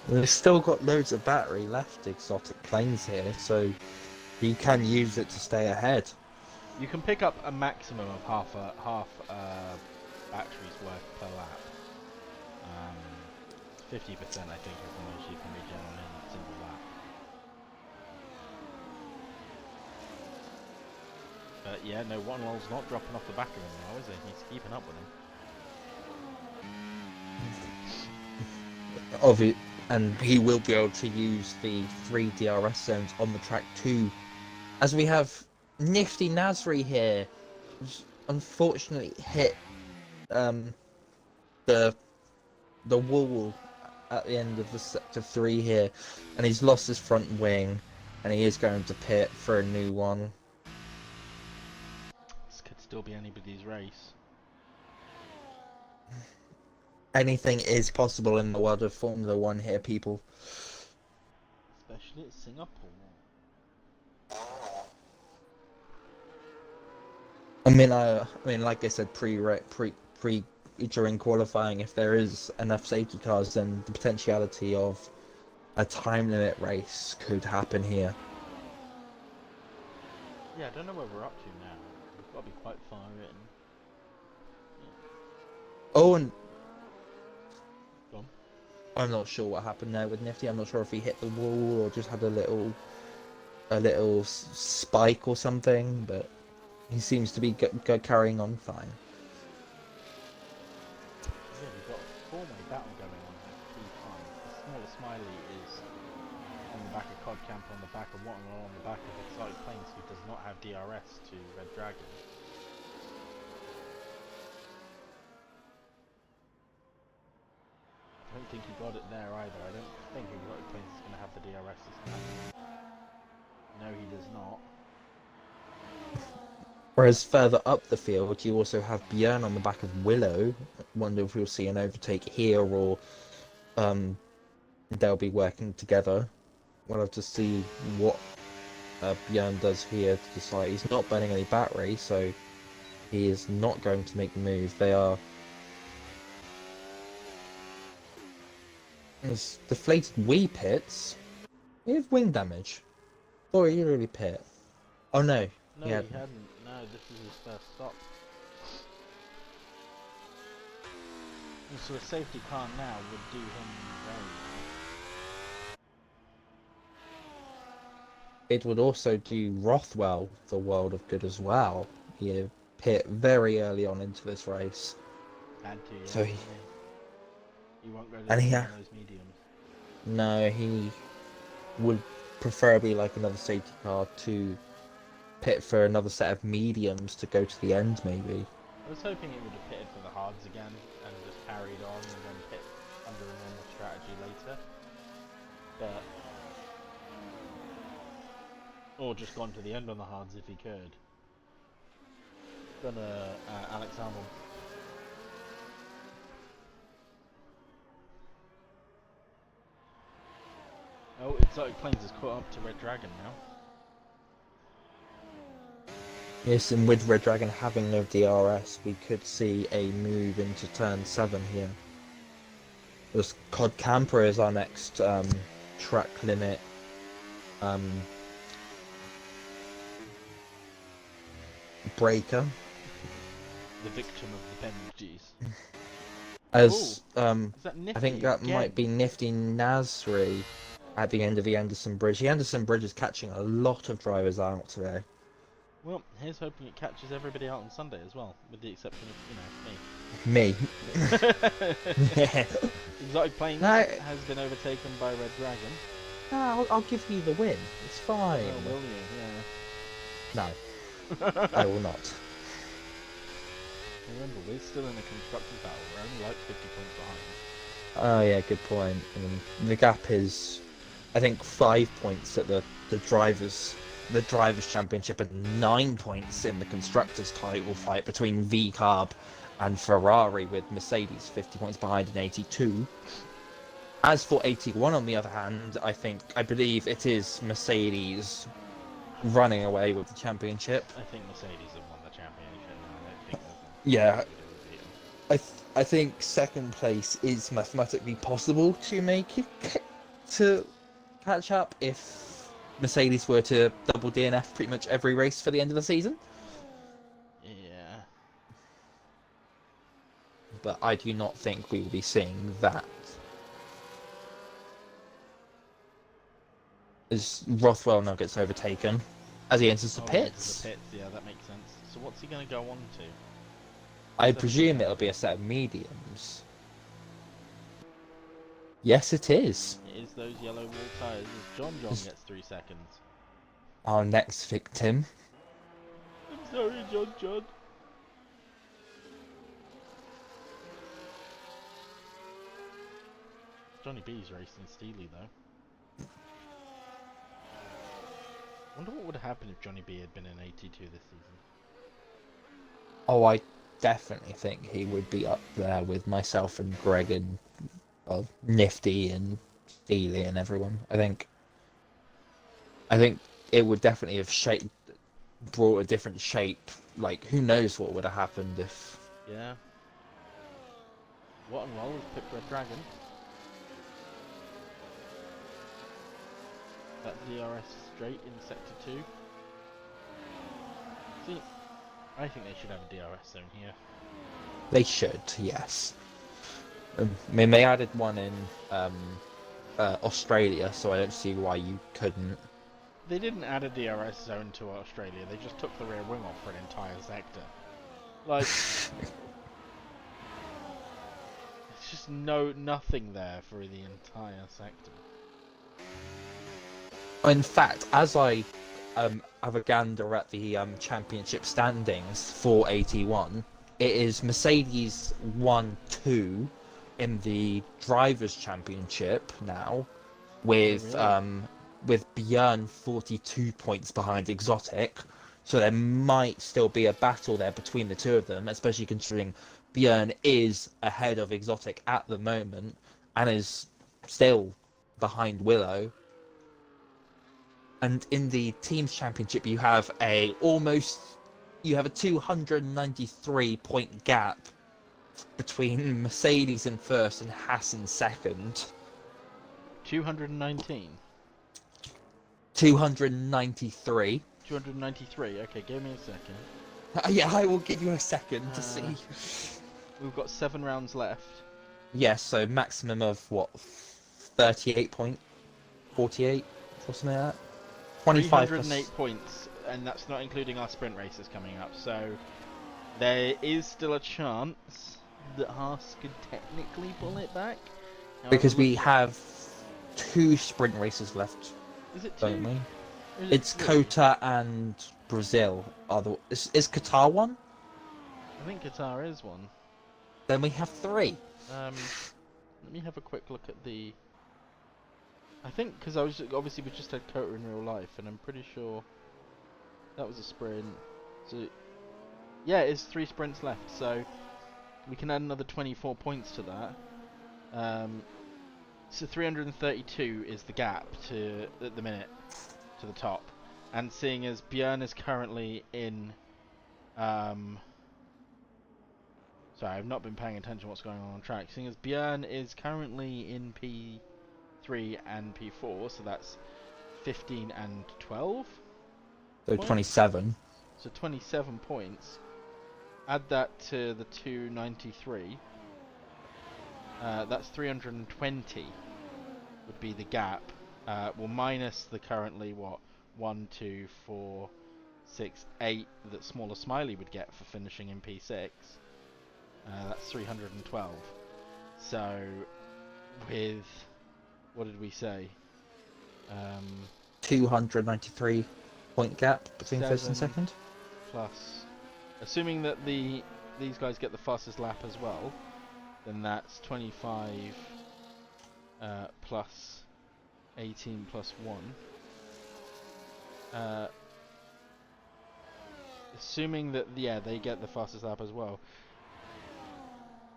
We've still got loads of battery left, Exotic Planes here, so you can use it to stay ahead. You can pick up a maximum of half battery's worth per lap. 50% I think is the most you can regen on any single lap. But yeah, no, Wattenlow's not dropping off the back of him now, is he? He's keeping up with him. And he will be able to use the 3 DRS zones on the track too. As we have Nifty Nasri here, who's unfortunately hit the wall at the end of the sector 3 here, and he's lost his front wing, and he is going to pit for a new one. This could still be anybody's race. Anything is possible in the world of Formula 1 here, people. Especially at Singapore. I mean, like I said, during qualifying, if there is enough safety cars, then the potentiality of a time limit race could happen here. Yeah, I don't know where we're up to now. We've got to be quite far in. Yeah. Oh, and Go on. I'm not sure what happened there with Nifty. I'm not sure if he hit the wall or just had a little spike or something, but he seems to be carrying on fine. Yeah, we've got a four-way battle going on at 3 times. The SmallerSmiley is on the back of Codcamp, on the back of Wattenlow, on the back of Exotic Planes, who does not have DRS to RedDragan. I don't think he got it there either. I don't think Exotic Planes is going to have the DRS this time. No, he does not. Whereas further up the field, you also have Björn on the back of Willow. Wonder if we'll see an overtake here, or they'll be working together. We'll have to see what Björn does here to decide. He's not burning any battery, so he is not going to make the move. They are... There's DeflatedWee pits. We have wing damage. Or he really pit. Oh no. No, he hadn't. No, this is his first stop. And so a safety car now would do him very well. It would also do Rxthwell the world of good as well. He pit very early on into this race. Had to, yeah. So he won't go to and those mediums. No, he would preferably like another safety car to pit for another set of mediums to go to the end, maybe. I was hoping it would have pitted for the hards again and just carried on and then pit under a normal strategy later. But... or just gone to the end on the hards if he could. Done Alex Albon. Oh, Exotic Planes has caught up to RedDragan now. Yes, and with RedDragan having no DRS, we could see a move into turn 7 here. This Cod Camper is our next track limit breaker. The victim of the penalties. As Is that I think Nifty that again? might be Nifty Nasri at the end of the Anderson Bridge. The Anderson Bridge is catching a lot of drivers out today. Well, here's hoping it catches everybody out on Sunday as well, with the exception of, Me. me. Exotic Plains No, has been overtaken by RedDragan. no, I'll give you the win. It's fine. Oh, will you? No, Yeah. I will not. Remember, we're still in a constructors battle. We're only like 50 points behind. Oh yeah, good point. I mean, the gap is, I think, 5 points at the drivers' championship and 9 points in the constructors' title fight between V-Carb and Ferrari, with Mercedes 50 points behind in 82. As for 81, on the other hand, I believe it is Mercedes running away with the championship. I think Mercedes have won the championship now. I don't think Yeah, there's I think second place is mathematically possible to make it to catch up if Mercedes were to double DNF pretty much every race for the end of the season. Yeah. But I do not think we will be seeing that. As Rothwell now gets overtaken as he enters the pits. Yeah, that makes sense. So what's he going to go on to? I presume it'll be a set of mediums. Yes, it is. It is those yellow wall tyres as JohnJohn gets 3 seconds. Our next victim. I'm sorry, JohnJohn. Johnny B's racing Steely though. Wonder what would have happened if Johnny B had been in 82 this season. Oh, I definitely think he would be up there with myself and Greg and Nifty and Steely and everyone. I think it would definitely have brought a different shape. Like, who knows what would have happened if... Yeah. What and Roll has picked RedDragan. That DRS straight in sector 2. See, I think they should have a DRS zone here. They should, yes. I mean, they added one in Australia, so I don't see why you couldn't. They didn't add a DRS zone to Australia, they just took the rear wing off for an entire sector. Like... it's just nothing there for the entire sector. In fact, as I have a gander at the championship standings for 81, it is Mercedes 1-2 in the Drivers' Championship now, with Björn 42 points behind Exotic. So there might still be a battle there between the two of them, especially considering Björn is ahead of Exotic at the moment and is still behind Willow. And in the Teams Championship, you have a 293 point gap between Mercedes in first and Haas in second. 219. 293. 293. Okay, give me a second. Yeah, I will give you a second to see. We've got 7 rounds left. Yes, so maximum of what, 38.48 or something like that. 308 points, and that's not including our sprint races coming up. So there is still a chance that Haas could technically pull it back. However, Because we have 2 sprint races left. Is it 2? Don't we? Is It's 3? Kota and Brazil. Is Qatar one? I think Qatar is one. Then we have 3. Let me have a quick look at the... I think, because obviously we just had Kota in real life, and I'm pretty sure that was a sprint. So, yeah, it's 3 sprints left, so we can add another 24 points to that. So 332 is the gap at the minute to the top, and seeing as Björn is currently in, sorry, I've not been paying attention to what's going on track. Seeing as Björn is currently in P3 and P4, so that's 15 and 12. So points. 27. So 27 points. Add that to the 293. That's 320 would be the gap. Well, minus the currently, what, 1, 2, 4, 6, 8 that SmallerSmiley would get for finishing in P6. That's 312. So, with, what did we say? 293 point gap between first and 7 second. plus, assuming that these guys get the fastest lap as well, then that's 25 plus 18 plus 1. Assuming that, yeah, they get the fastest lap as well.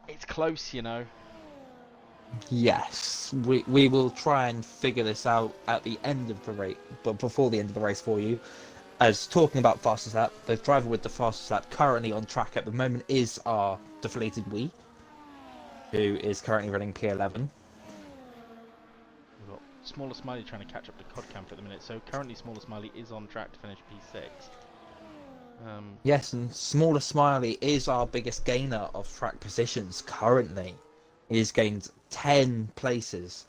It's close, you know. Yes, we will try and figure this out at the end of the race, but before the end of the race for you. As talking about fastest lap, the driver with the fastest lap currently on track at the moment is our DeflatedWee, who is currently running P11. We've got SmallerSmiley trying to catch up to Codcamp at the minute, so currently SmallerSmiley is on track to finish P6. Yes, and SmallerSmiley is our biggest gainer of track positions currently. He has gained 10 places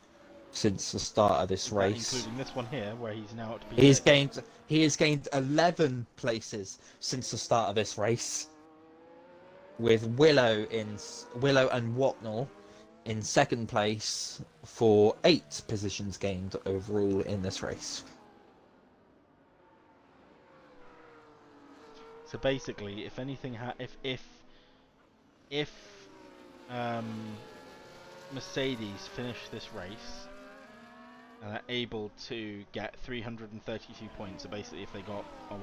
since the start of this race. Including this one here, where he's now at P6. He has gained 11 places since the start of this race, with Willow and Watnell in second place for 8 positions gained overall in this race. So basically, if anything, if Mercedes finish this race and are able to get 332 points, so basically if they got a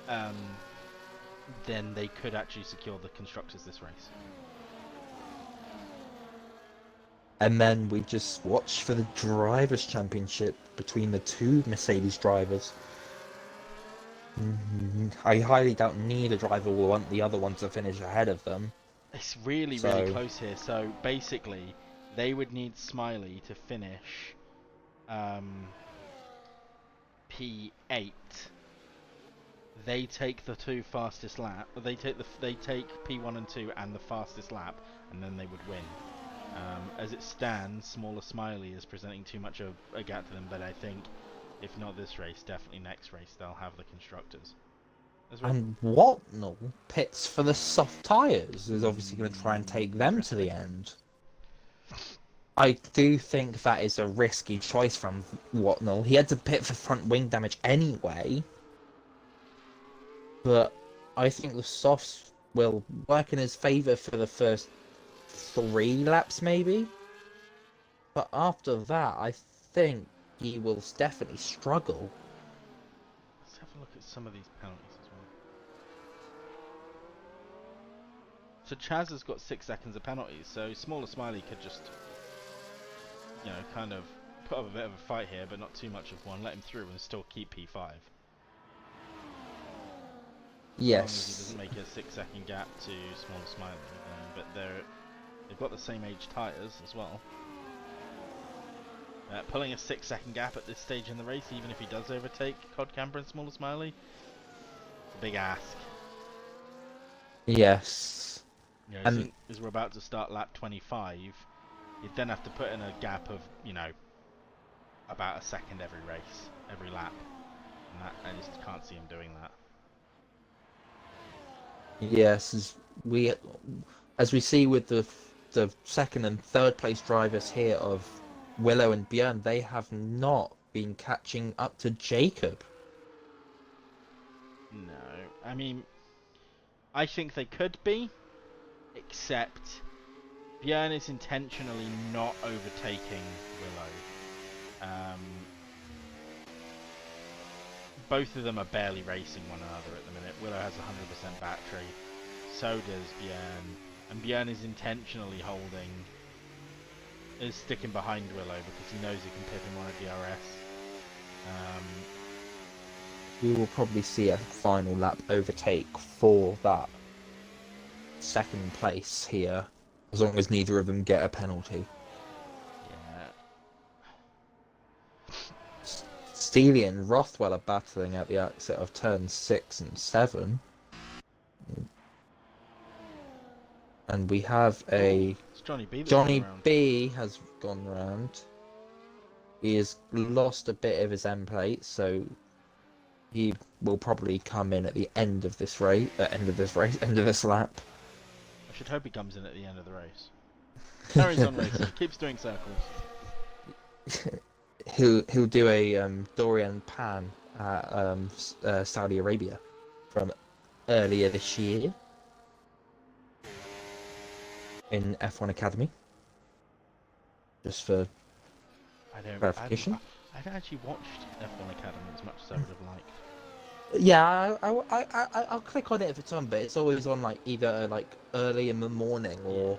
1-2, then they could actually secure the constructors this race. And then we just watch for the Drivers' Championship between the two Mercedes drivers. I highly doubt neither driver will want the other one to finish ahead of them. It's really close here. So basically, they would need Smiley to finish P8. They take the 2 fastest lap. They take P1 and 2 and the fastest lap, and then they would win. As it stands, SmallerSmiley is presenting too much of a gap to them, but I think if not this race, definitely next race they'll have the constructors. Well. And Watnell pits for the soft tyres. Is obviously going to try and take them to the end. I do think that is a risky choice from Watnell. He had to pit for front wing damage anyway. But I think the softs will work in his favour for the first 3 laps maybe. But after that, I think he will definitely struggle. Let's have a look at some of these penalties as well. So Chaz has got 6 seconds of penalties, so SmallerSmiley could just, you know, kind of put up a bit of a fight here, but not too much of one, let him through and still keep P5. Yes. As long as he doesn't make a 6-second gap to SmallerSmiley, but they've got the same age tyres as well. Pulling a 6-second gap at this stage in the race, even if he does overtake Codcamper and SmallerSmiley, it's a big ask. Yes. You know, as we're about to start lap 25, you'd then have to put in a gap of, you know, about a second every race, every lap. And that, I just can't see him doing that. Yes, as we see with the second and third place drivers here of Willow and Björn, they have not been catching up to Jacob. No, I mean, I think they could be, except Björn is intentionally not overtaking Willow. Both of them are barely racing one another at the minute. Willow has 100% battery, so does Björn, and Björn is intentionally sticking behind Willow because he knows he can pip him on a DRS. We will probably see a final lap overtake for that second place here, as long as neither of them get a penalty. Yeah. Steely and Rxthwell are battling at the exit of turns 6 and 7. And we have a It's Johnny B that's gone Johnny around. B has gone round. He has lost a bit of his end plate, so he will probably come in at the end of this race, end of this lap. I should hope he comes in at the end of the race. Carries on racing, keeps doing circles. he'll do a Dorian Pan at Saudi Arabia from earlier this year in F1 Academy. Just for clarification. I haven't actually watched F1 Academy as much as I would have liked. Yeah, I'll click on it if it's on, but it's always on like either like early in the morning or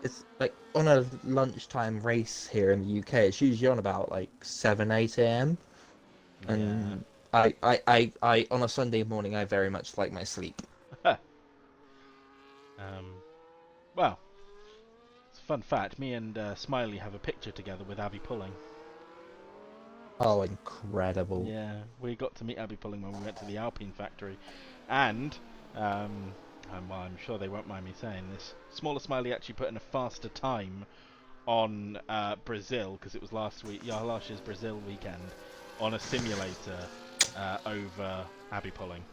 it's like on a lunchtime race here in the UK. It's usually on about like 7-8 a.m. And I on a Sunday morning I very much like my sleep. Well, it's a fun fact. Me and Smiley have a picture together with Abby Pulling. Oh, incredible! Yeah, we got to meet Abby Pulling when we went to the Alpine factory, and well, I'm sure they won't mind me saying this. SmallerSmiley actually put in a faster time on Brazil because it was last year's Brazil weekend on a simulator over Abby Pulling.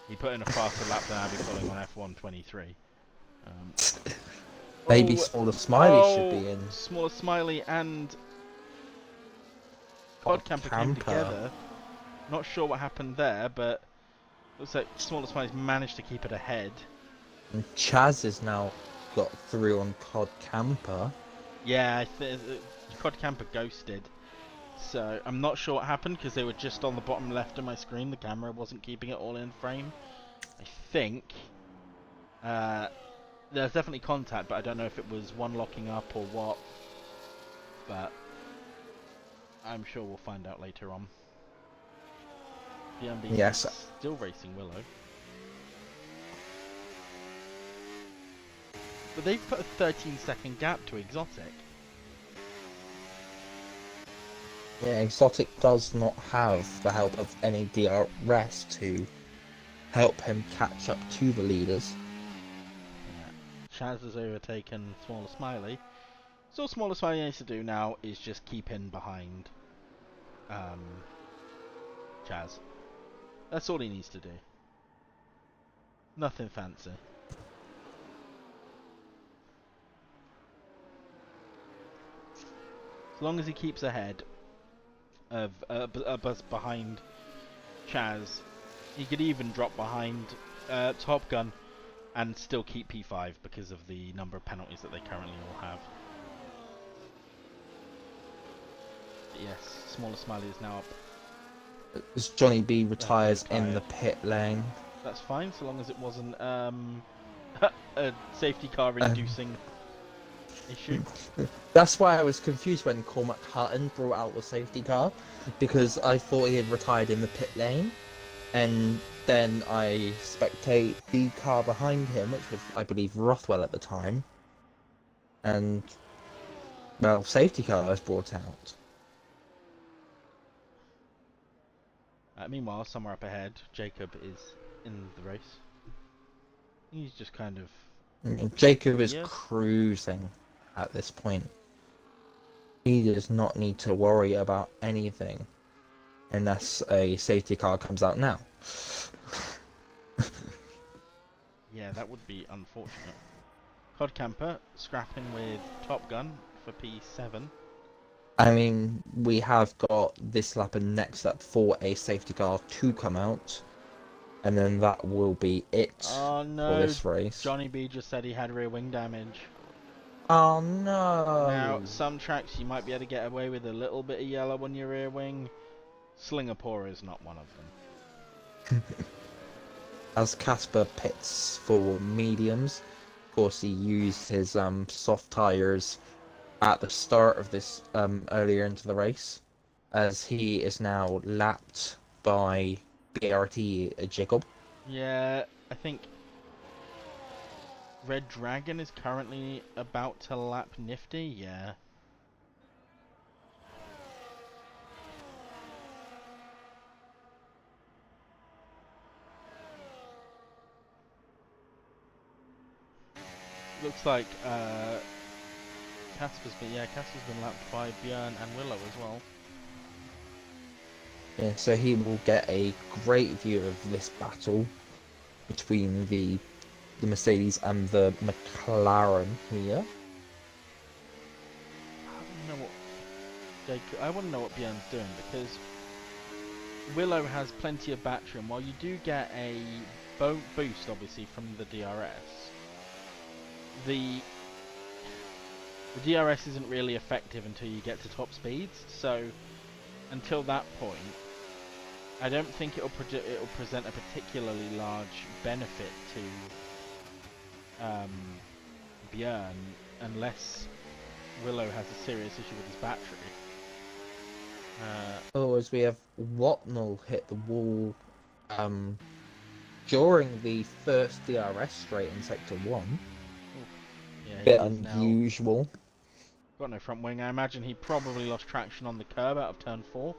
He put in a faster lap than Abby Pulling on F123. Maybe SmallerSmiley should be in. SmallerSmiley and Camper came together. Not sure what happened there, but looks like SmallerSmiley's managed to keep it ahead. And Chaz has now got through on Camper. Yeah, Camper ghosted. So I'm not sure what happened because they were just on the bottom left of my screen. The camera wasn't keeping it all in frame. I think there's definitely contact, but I don't know if it was one locking up or what. But I'm sure we'll find out later on. BRT Yes. Still racing Willow. But they've put a 13-second gap to Exotic. Yeah, Exotic does not have the help of any DRS to help him catch up to the leaders. Yeah. Chaz has overtaken SmallerSmiley. So all SmallerSmiley needs to do now is just keep in behind Chaz. That's all he needs to do. Nothing fancy. As long as he keeps ahead of behind Chaz, he could even drop behind TOPGun and still keep P5 because of the number of penalties that they currently all have. But yes, SmallerSmiley is now up. As Johnny B retires in the pit lane. That's fine, so long as it wasn't a safety car inducing issue. That's why I was confused when CormacHutton brought out the safety car, because I thought he had retired in the pit lane, and then I spectate the car behind him, which was, I believe, Rxthwell at the time, and, well, safety car was brought out. Meanwhile, somewhere up ahead, Jacob is in the race. He's just kind of... Jacob is cruising at this point. He does not need to worry about anything unless a safety car comes out now. Yeah, that would be unfortunate. Camper scrapping with TOPGun for P7. I mean, we have got this lap and next lap for a safety car to come out, and then that will be it for this race. Johnny B just said he had rear wing damage. Oh no! Now, some tracks you might be able to get away with a little bit of yellow on your rear wing. Singapore is not one of them. As Casper pits for mediums, of course he used his soft tyres at the start of this earlier into the race, as he is now lapped by BRT Jacob. Yeah, I think RedDragan is currently about to lap Nifty, yeah. looks like Casper's been lapped by Björn and Willow as well. Yeah, so he will get a great view of this battle between the Mercedes and the McLaren here. I want to know what Björn's doing, because Willow has plenty of battery, and while you do get a boost obviously from the DRS, the DRS isn't really effective until you get to top speeds. So until that point, I don't think it'll present a particularly large benefit to Björn, unless Willow has a serious issue with his battery. As we have Watnell hit the wall during the first DRS straight in Sector 1. Yeah, bit unusual. Got no front wing. I imagine he probably lost traction on the curb out of turn 4.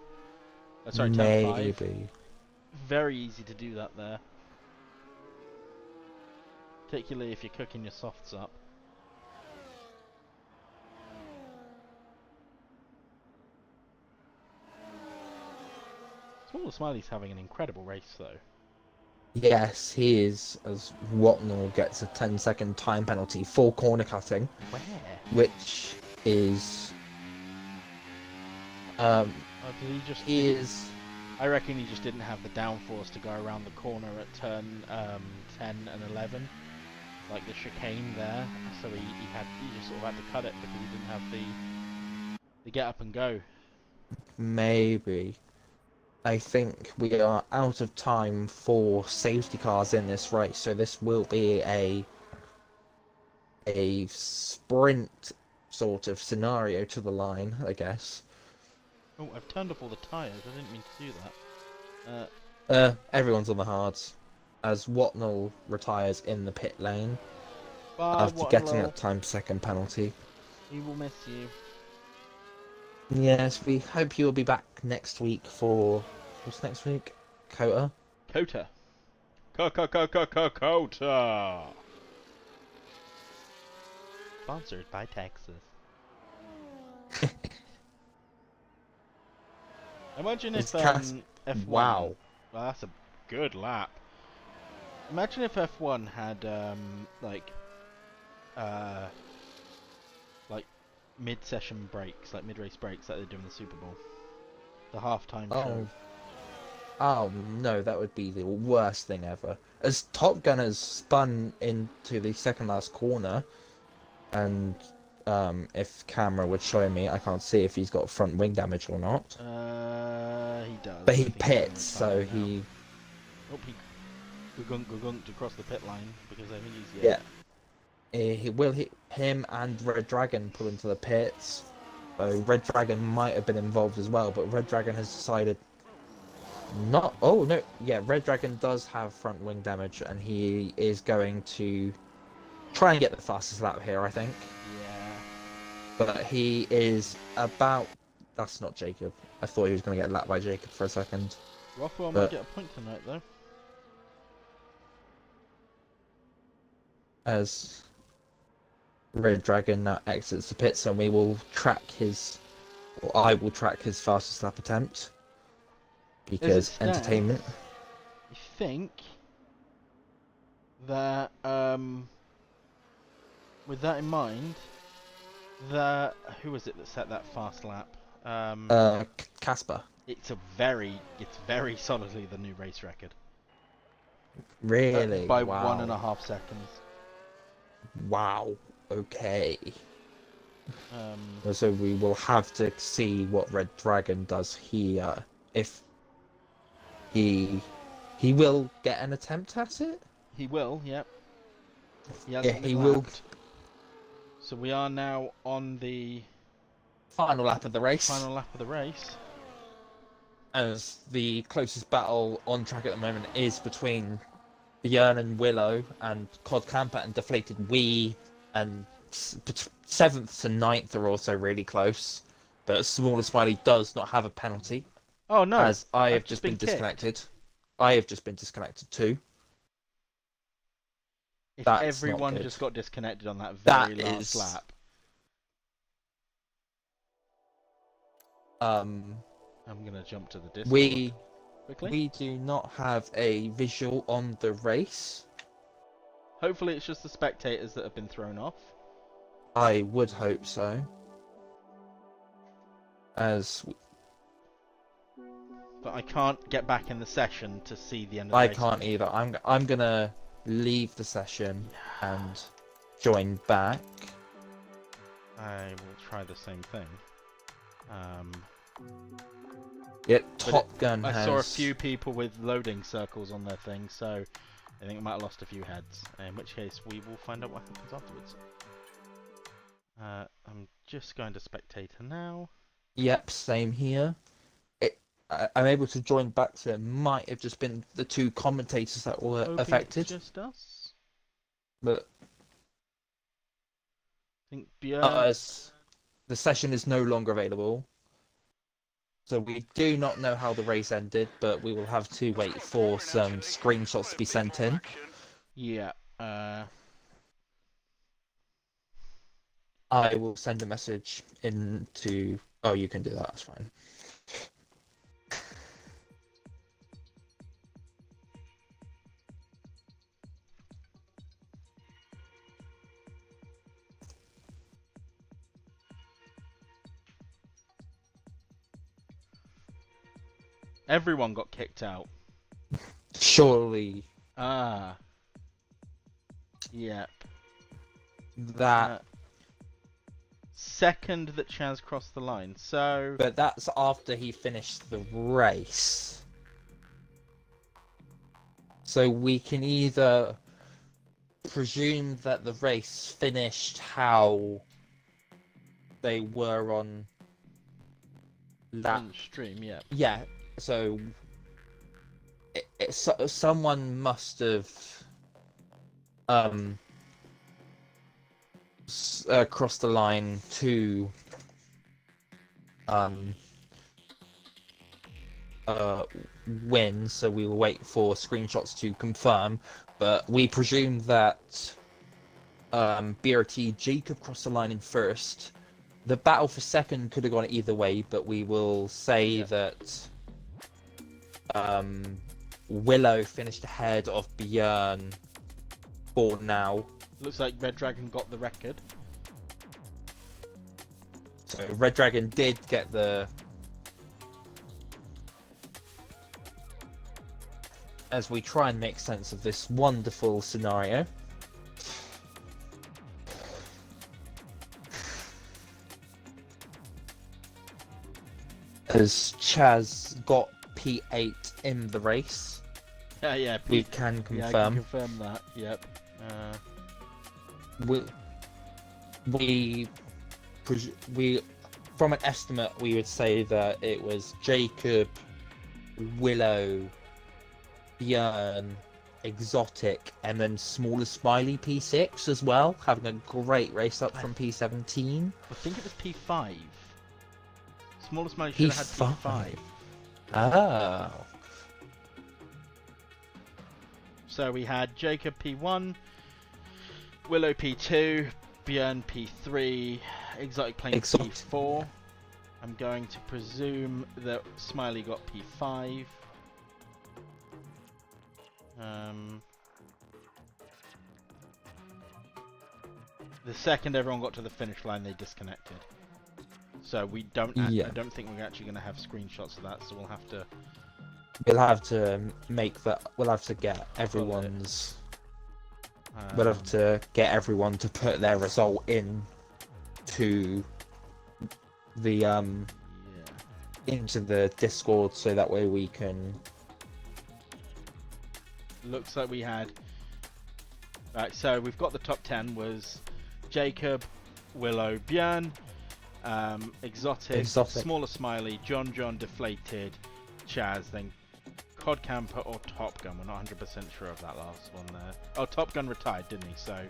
Sorry, Maybe. turn 5. Very easy to do that there. Particularly if you're cooking your softs up. SmallerSmiley's having an incredible race though. Yes, he is, as Watnell gets a 10-second time penalty for corner cutting. Where? Which is... did he just... He is... I reckon he just didn't have the downforce to go around the corner at turn 10 and 11. Like the chicane there. So he just sort of had to cut it because he didn't have the get up and go. Maybe. I think we are out of time for safety cars in this race, so this will be a sprint sort of scenario to the line, I guess. Oh, I've turned off all the tyres. I didn't mean to do that. Everyone's on the hards, as Watnell retires in the pit lane after getting a time-second penalty. He will miss you. Yes, we hope you'll be back next week for... What's next week? Kota? Kota. Kota. Sponsored by Texas. Imagine if F1... Wow. Well, that's a good lap. Imagine if F1 had like mid-session breaks, like mid-race breaks, like they do in the Super Bowl. The halftime show. Oh no, that would be the worst thing ever. As Top Gun has spun into the second last corner, and if camera would show me, I can't see if he's got front wing damage or not. He does. But he pits, so he... Oh, he gugunked across the pit line, because I think he's... Yeah. He will hit him and RedDragan pull into the pits. So RedDragan might have been involved as well, but RedDragan has decided not... Oh, no. Yeah, RedDragan does have front wing damage, and he is going to try and get the fastest lap here, I think. Yeah. But he is about... That's not Jacob. I thought he was going to get lapped by Jacob for a second. Rxthwell might get a point tonight, though. As RedDragan now exits the pits, and we will track his... Or I will track his fastest lap attempt. Because entertainment. I think that, with that in mind, who was it that set that fast lap? Casper. It's very solidly the new race record. Really? By wow. 1.5 seconds. Wow. Okay. So we will have to see what RedDragan does here. If he will get an attempt at it. He will. Yep. He will. So we are now on the final lap of the race. Final lap of the race. As the closest battle on track at the moment is between Björn and Willow, and Cod Camper and DeflatedWee, and 7th to 9th are also really close. But SmallerSmiley does not have a penalty. Oh no! As I have just been disconnected. I have just been disconnected too. If That's everyone not good. just got disconnected on that That very last is- lap. I'm gonna jump to the Discord quickly. We do not have a visual on the race. Hopefully it's just the spectators that have been thrown off. I would hope so. But I can't get back in the session to see the end of the I race. can't either. I'm gonna leave the session and join back. I will try the same thing. Top Gun I has... saw a few people with loading circles on their thing, so I think we might have lost a few heads. In which case, we will find out what happens afterwards. I'm just going to spectator now. Yep, same here. I'm able to join back, so it might have just been the two commentators that were affected. It's just us. But I think Björn... the session is no longer available. So we do not know how the race ended, but we will have to wait for some screenshots to be sent in. Yeah. I will send a message into... Oh, you can do that, that's fine. Everyone got kicked out. Surely Yep. that... Second that Chaz crossed the line, so... But that's after he finished the race. So we can either presume that the race finished how they were on that stream, yeah. Yeah, so someone must have crossed the line to win, so we will wait for screenshots to confirm, but we presume that BRT Jacob crossed the line in first. The battle for second could have gone either way, but we will say that Willow finished ahead of Björn for now. Looks like RedDragan got the record. So RedDragan did get the... As we try and make sense of this wonderful scenario. As Chaz got P8 in the race. Yeah, we can confirm. Yeah, I can confirm that, yep. We from an estimate, we would say that it was Jacob, Willow, Björn, Exotic, and then SmallerSmiley P6 as well, having a great race up from P17. I think it was P5. SmallerSmiley should have had P5. Oh. So we had Jacob P1, Willow P2, Björn P3, Exotic playing P4. I'm going to presume that Smiley got P5. The second everyone got to the finish line, they disconnected. So we don't. I don't think we're actually going to have screenshots of that. So we'll have to. We'll have to make that. We'll have to get everyone's. We'll have to get everyone to put their result in to the into the Discord, so that way we can. Looks like we had. Right, so we've got the top 10 was Jacob, Willow, Björn, Exotic, SmallerSmiley, JohnJohn, Deflated, Chaz, then CodCamper or TopGun. We're not 100% sure of that last one there. Oh, TopGun retired, didn't he? So.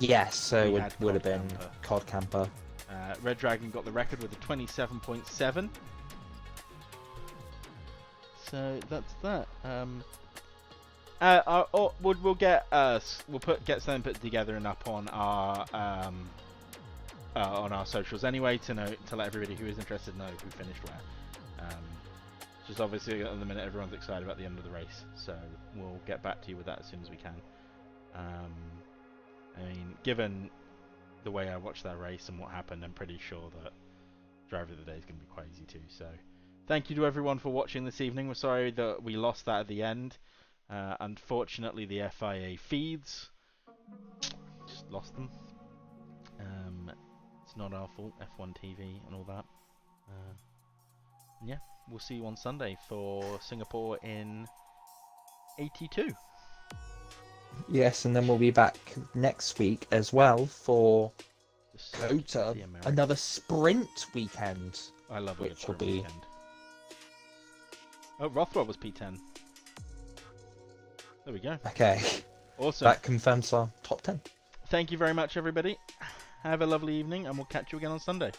Yes, so it would have been CodCamper. RedDragan got the record with a 27.7. So that's that. We'll get get something put together and up on our socials anyway to let everybody who is interested know who finished where. Just obviously at the minute everyone's excited about the end of the race, so we'll get back to you with that as soon as we can. I mean, given the way I watched that race and what happened, I'm pretty sure that Driver of the Day is going to be crazy too. So thank you to everyone for watching this evening. We're sorry that we lost that at the end. Unfortunately, the FIA feeds just lost them. It's not our fault, F1 TV and all that. Yeah, we'll see you on Sunday for Singapore in 82. Yes, and then we'll be back next week as well for COTA, another sprint weekend. I love it. Which will be... weekend. Oh, Rxthwell was P10. There we go. Okay. Awesome. That confirms our top 10. Thank you very much, everybody. Have a lovely evening, and we'll catch you again on Sunday.